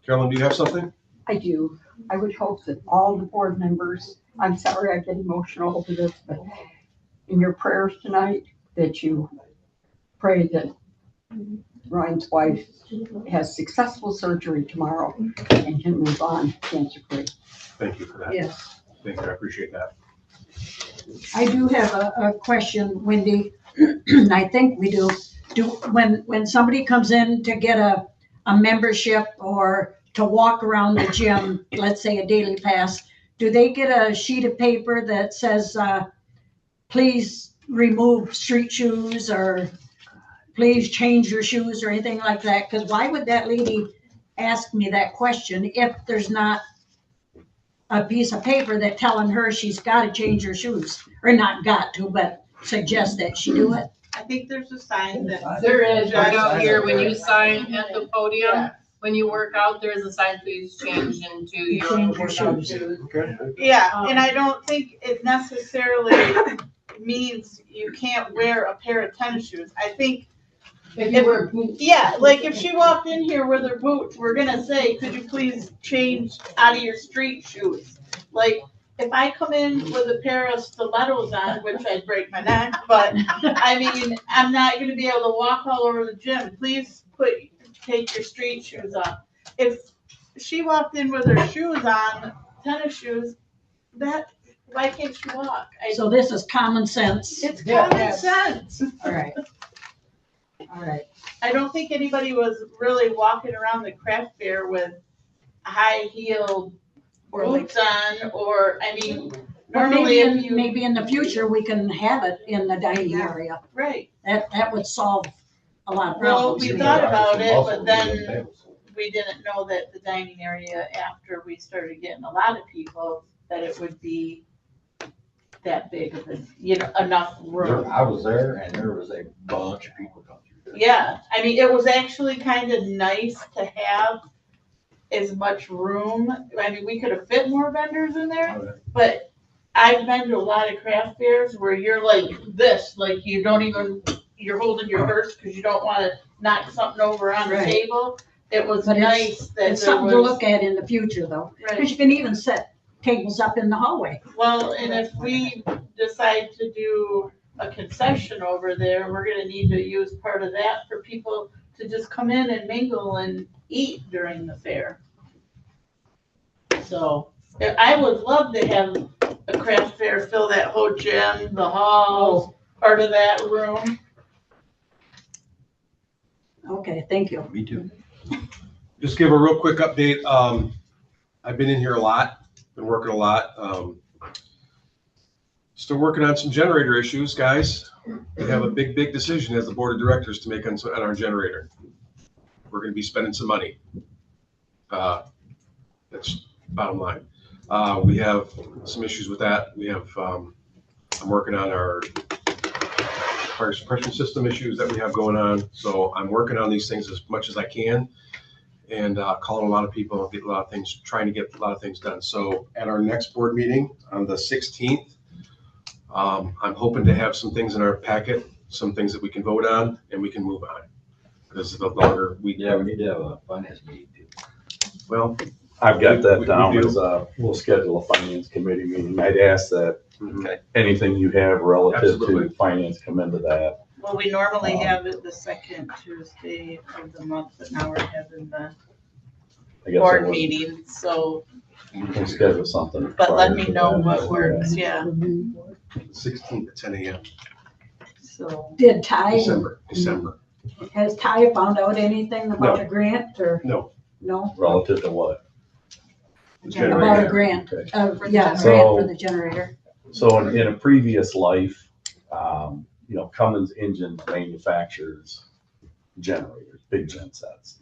Carolyn, do you have something? I do. I would hope that all the board members, I'm sorry I get emotional over this, but in your prayers tonight, that you pray that Ryan's wife has successful surgery tomorrow and can move on cancer-free. Thank you for that. Yes. Thank you. I appreciate that. I do have a question, Wendy. I think we do. When somebody comes in to get a membership or to walk around the gym, let's say a daily pass, do they get a sheet of paper that says, please remove street shoes or please change your shoes or anything like that? Because why would that lady ask me that question if there's not a piece of paper that telling her she's got to change her shoes, or not got to, but suggest that she do it? I think there's a sign that. There is right out here when you sign at the podium. when you work out, there is a sign, please change into your Change your workout shoes. shoes. Yeah, and I don't think it necessarily means you can't wear a pair of tennis shoes. I think If you wear boots. yeah, like if she walked in here with her boots, we're gonna say, could you please change out of your street shoes? Like, if I come in with a pair of stilettos on, which I'd break my neck, but I mean, I'm not gonna be able to walk all over the gym. Please take your street shoes off. If she walked in with her shoes on, tennis shoes, why can't she walk? So this is common sense. It's common sense. All right. All right. I don't think anybody was really walking around the craft fair with high heeled boots on, or, I mean, Or normally if you. maybe in the future, we can have it in the dining area. Right. That would solve a lot of Well, problems. we thought about it, but then we didn't know that the dining area, after we started getting a lot of people, that it would be that big of enough room. I was there and there was a bunch of people coming through there. Yeah, I mean, it was actually kind of nice to have as much room. I mean, we could have fit more vendors in there, but I've been to a lot of craft fairs where you're like this, like you're holding your purse because you don't want to knock something over on the Right. table. It was But nice that It's there something to was. look at in the future, though. Right. Because you can even set tables up in the hallway. Well, and if we decide to do a concession over there, we're gonna need to use part of that for people to just come in and mingle and eat during the fair. So, I would love to have a craft fair fill that whole gym, the halls, part of that room. Okay, thank you. Me too. Just give a real quick update. I've been in here a lot, been working a lot. Still working on some generator issues, guys. We have a big decision as the board of directors to make on our generator. We're gonna be spending some money. That's bottom line. We have some issues with that. We have, I'm working on our fire suppression system issues that we have going on. So I'm working on these things as much as I can and calling a lot of people, get a lot of things, trying to get a lot of things done. So at our next board meeting on the 16th, I'm hoping to have some things in our packet, some things that we can vote on and we can move on. Because the longer we. Yeah, we need to have a finance meeting too. Well, I've got that we down do. as we'll schedule a finance committee meeting. I'd ask that anything you have relative Absolutely. to finance come into that. Well, we normally have it the second Tuesday of the month, but now we're having the I guess board I would- meeting, so, We'll schedule something. but let prior me to know that. what works, yeah, 16th at 10 a.m. so. Did Ty, December. has Ty found out anything about No. a grant or No. no? Relative to what? About a grant, Okay. grant So- for the generator. So in a previous life, Cummins Engines manufactures generators, big gen sets.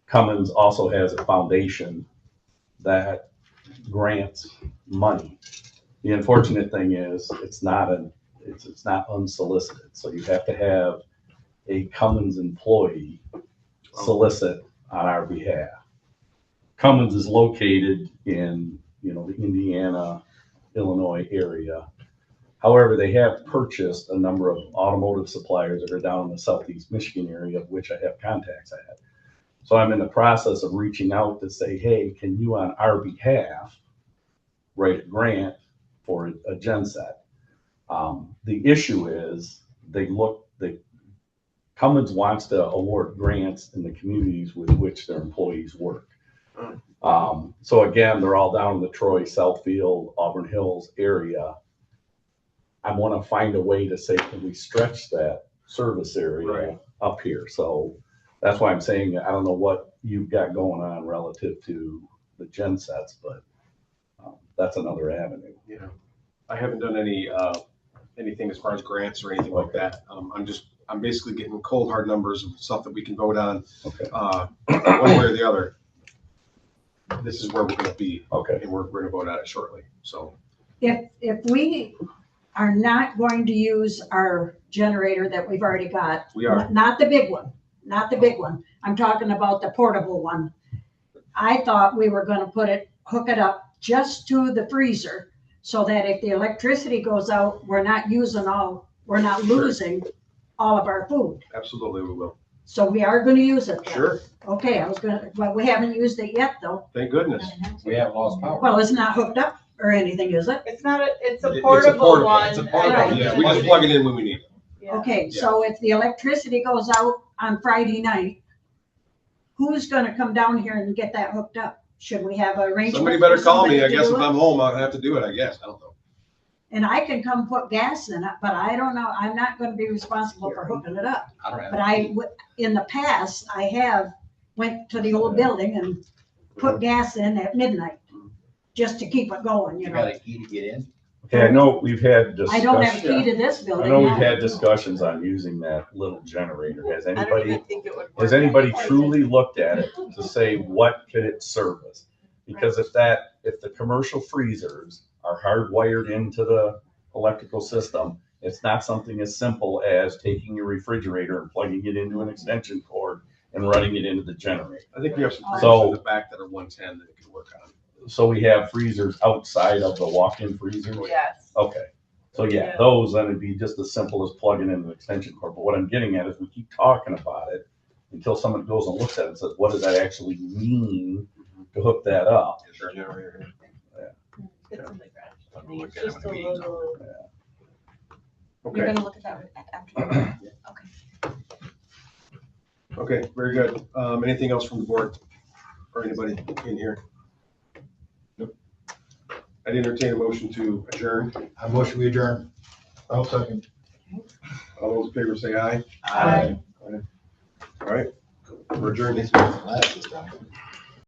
Cummins also has a foundation that grants money. The unfortunate thing is it's not unsolicited. So you have to have a Cummins employee solicit on our behalf. Cummins is located in, the Indiana, Illinois area. However, they have purchased a number of automotive suppliers that are down in the Southeast Michigan area, of which I have contacts at. So I'm in the process of reaching out to say, hey, can you on our behalf write a grant for a gen set? The issue is Cummins wants to award grants in the communities with which their employees work. So again, they're all down in the Troy, Southfield, Auburn Hills area. I want to find a way to say, can we stretch that service area up here? So that's why I'm saying, I don't know what you've got going on relative to the gen sets, but that's another avenue. Yeah, I haven't done anything as far as grants or anything like that. I'm basically getting cold hard numbers of stuff that we can vote on. Okay. One way or the other. This is where we're gonna be. Okay. And we're gonna vote on it shortly, so. If we are not going to use our generator that we've already got. We are. Not the big one, not the big one. I'm talking about the portable one. I thought we were gonna hook it up just to the freezer so that if the electricity goes out, we're not losing all of our food. Absolutely, we will. So we are gonna use it. then. Sure, Okay, but we haven't used it yet though. thank goodness. We haven't lost power. Well, it's not hooked up or anything, is it? It's not It's a a portable one. It's a portable. Yeah, we just plug it in when we need it. Yeah. Okay, so if the electricity goes out on Friday night, who's gonna come down here and get that hooked up? Should we have an arrangement? Somebody better for call me. somebody I to guess do if it? I'm home, I'll have to do it, I guess. I don't know. And I can come put gas in it, but I don't know, I'm not gonna be responsible for hooking it up. I don't have. But in the past, I have went to the old building and put gas in at midnight, just to keep it going, you You got know. a key to get in? Okay, I know we've had I don't have a discussion, key to this I building. know we've yeah. had discussions on using that little generator. Has I don't anybody, even think it would work. has anybody truly looked at it to say what could it service? Because if the commercial freezers are hardwired into the electrical system, it's not something as simple as taking your refrigerator and plugging it into an extension cord and running it into the generator. I think we have some freezers So- in the back that are 110 that it can work on. So we have freezers outside of the walk-in freezers? Yes. Okay, so yeah, Yeah. those, then it'd be just as simple as plugging in an extension cord, but what I'm getting at is we keep talking about it until someone goes and looks at it and says, what does that actually mean to hook that up? Is there a generator here? It's in the garage. I'm gonna look It's at it just when a the meeting's little. You're Okay, gonna look at that after. okay, very good. Anything else from the board or anybody in here? Nope. I'd entertain a motion to adjourn. I motion we adjourn. I'll second. All those in favor say aye. Aye. All right, we're adjourned. Last this time.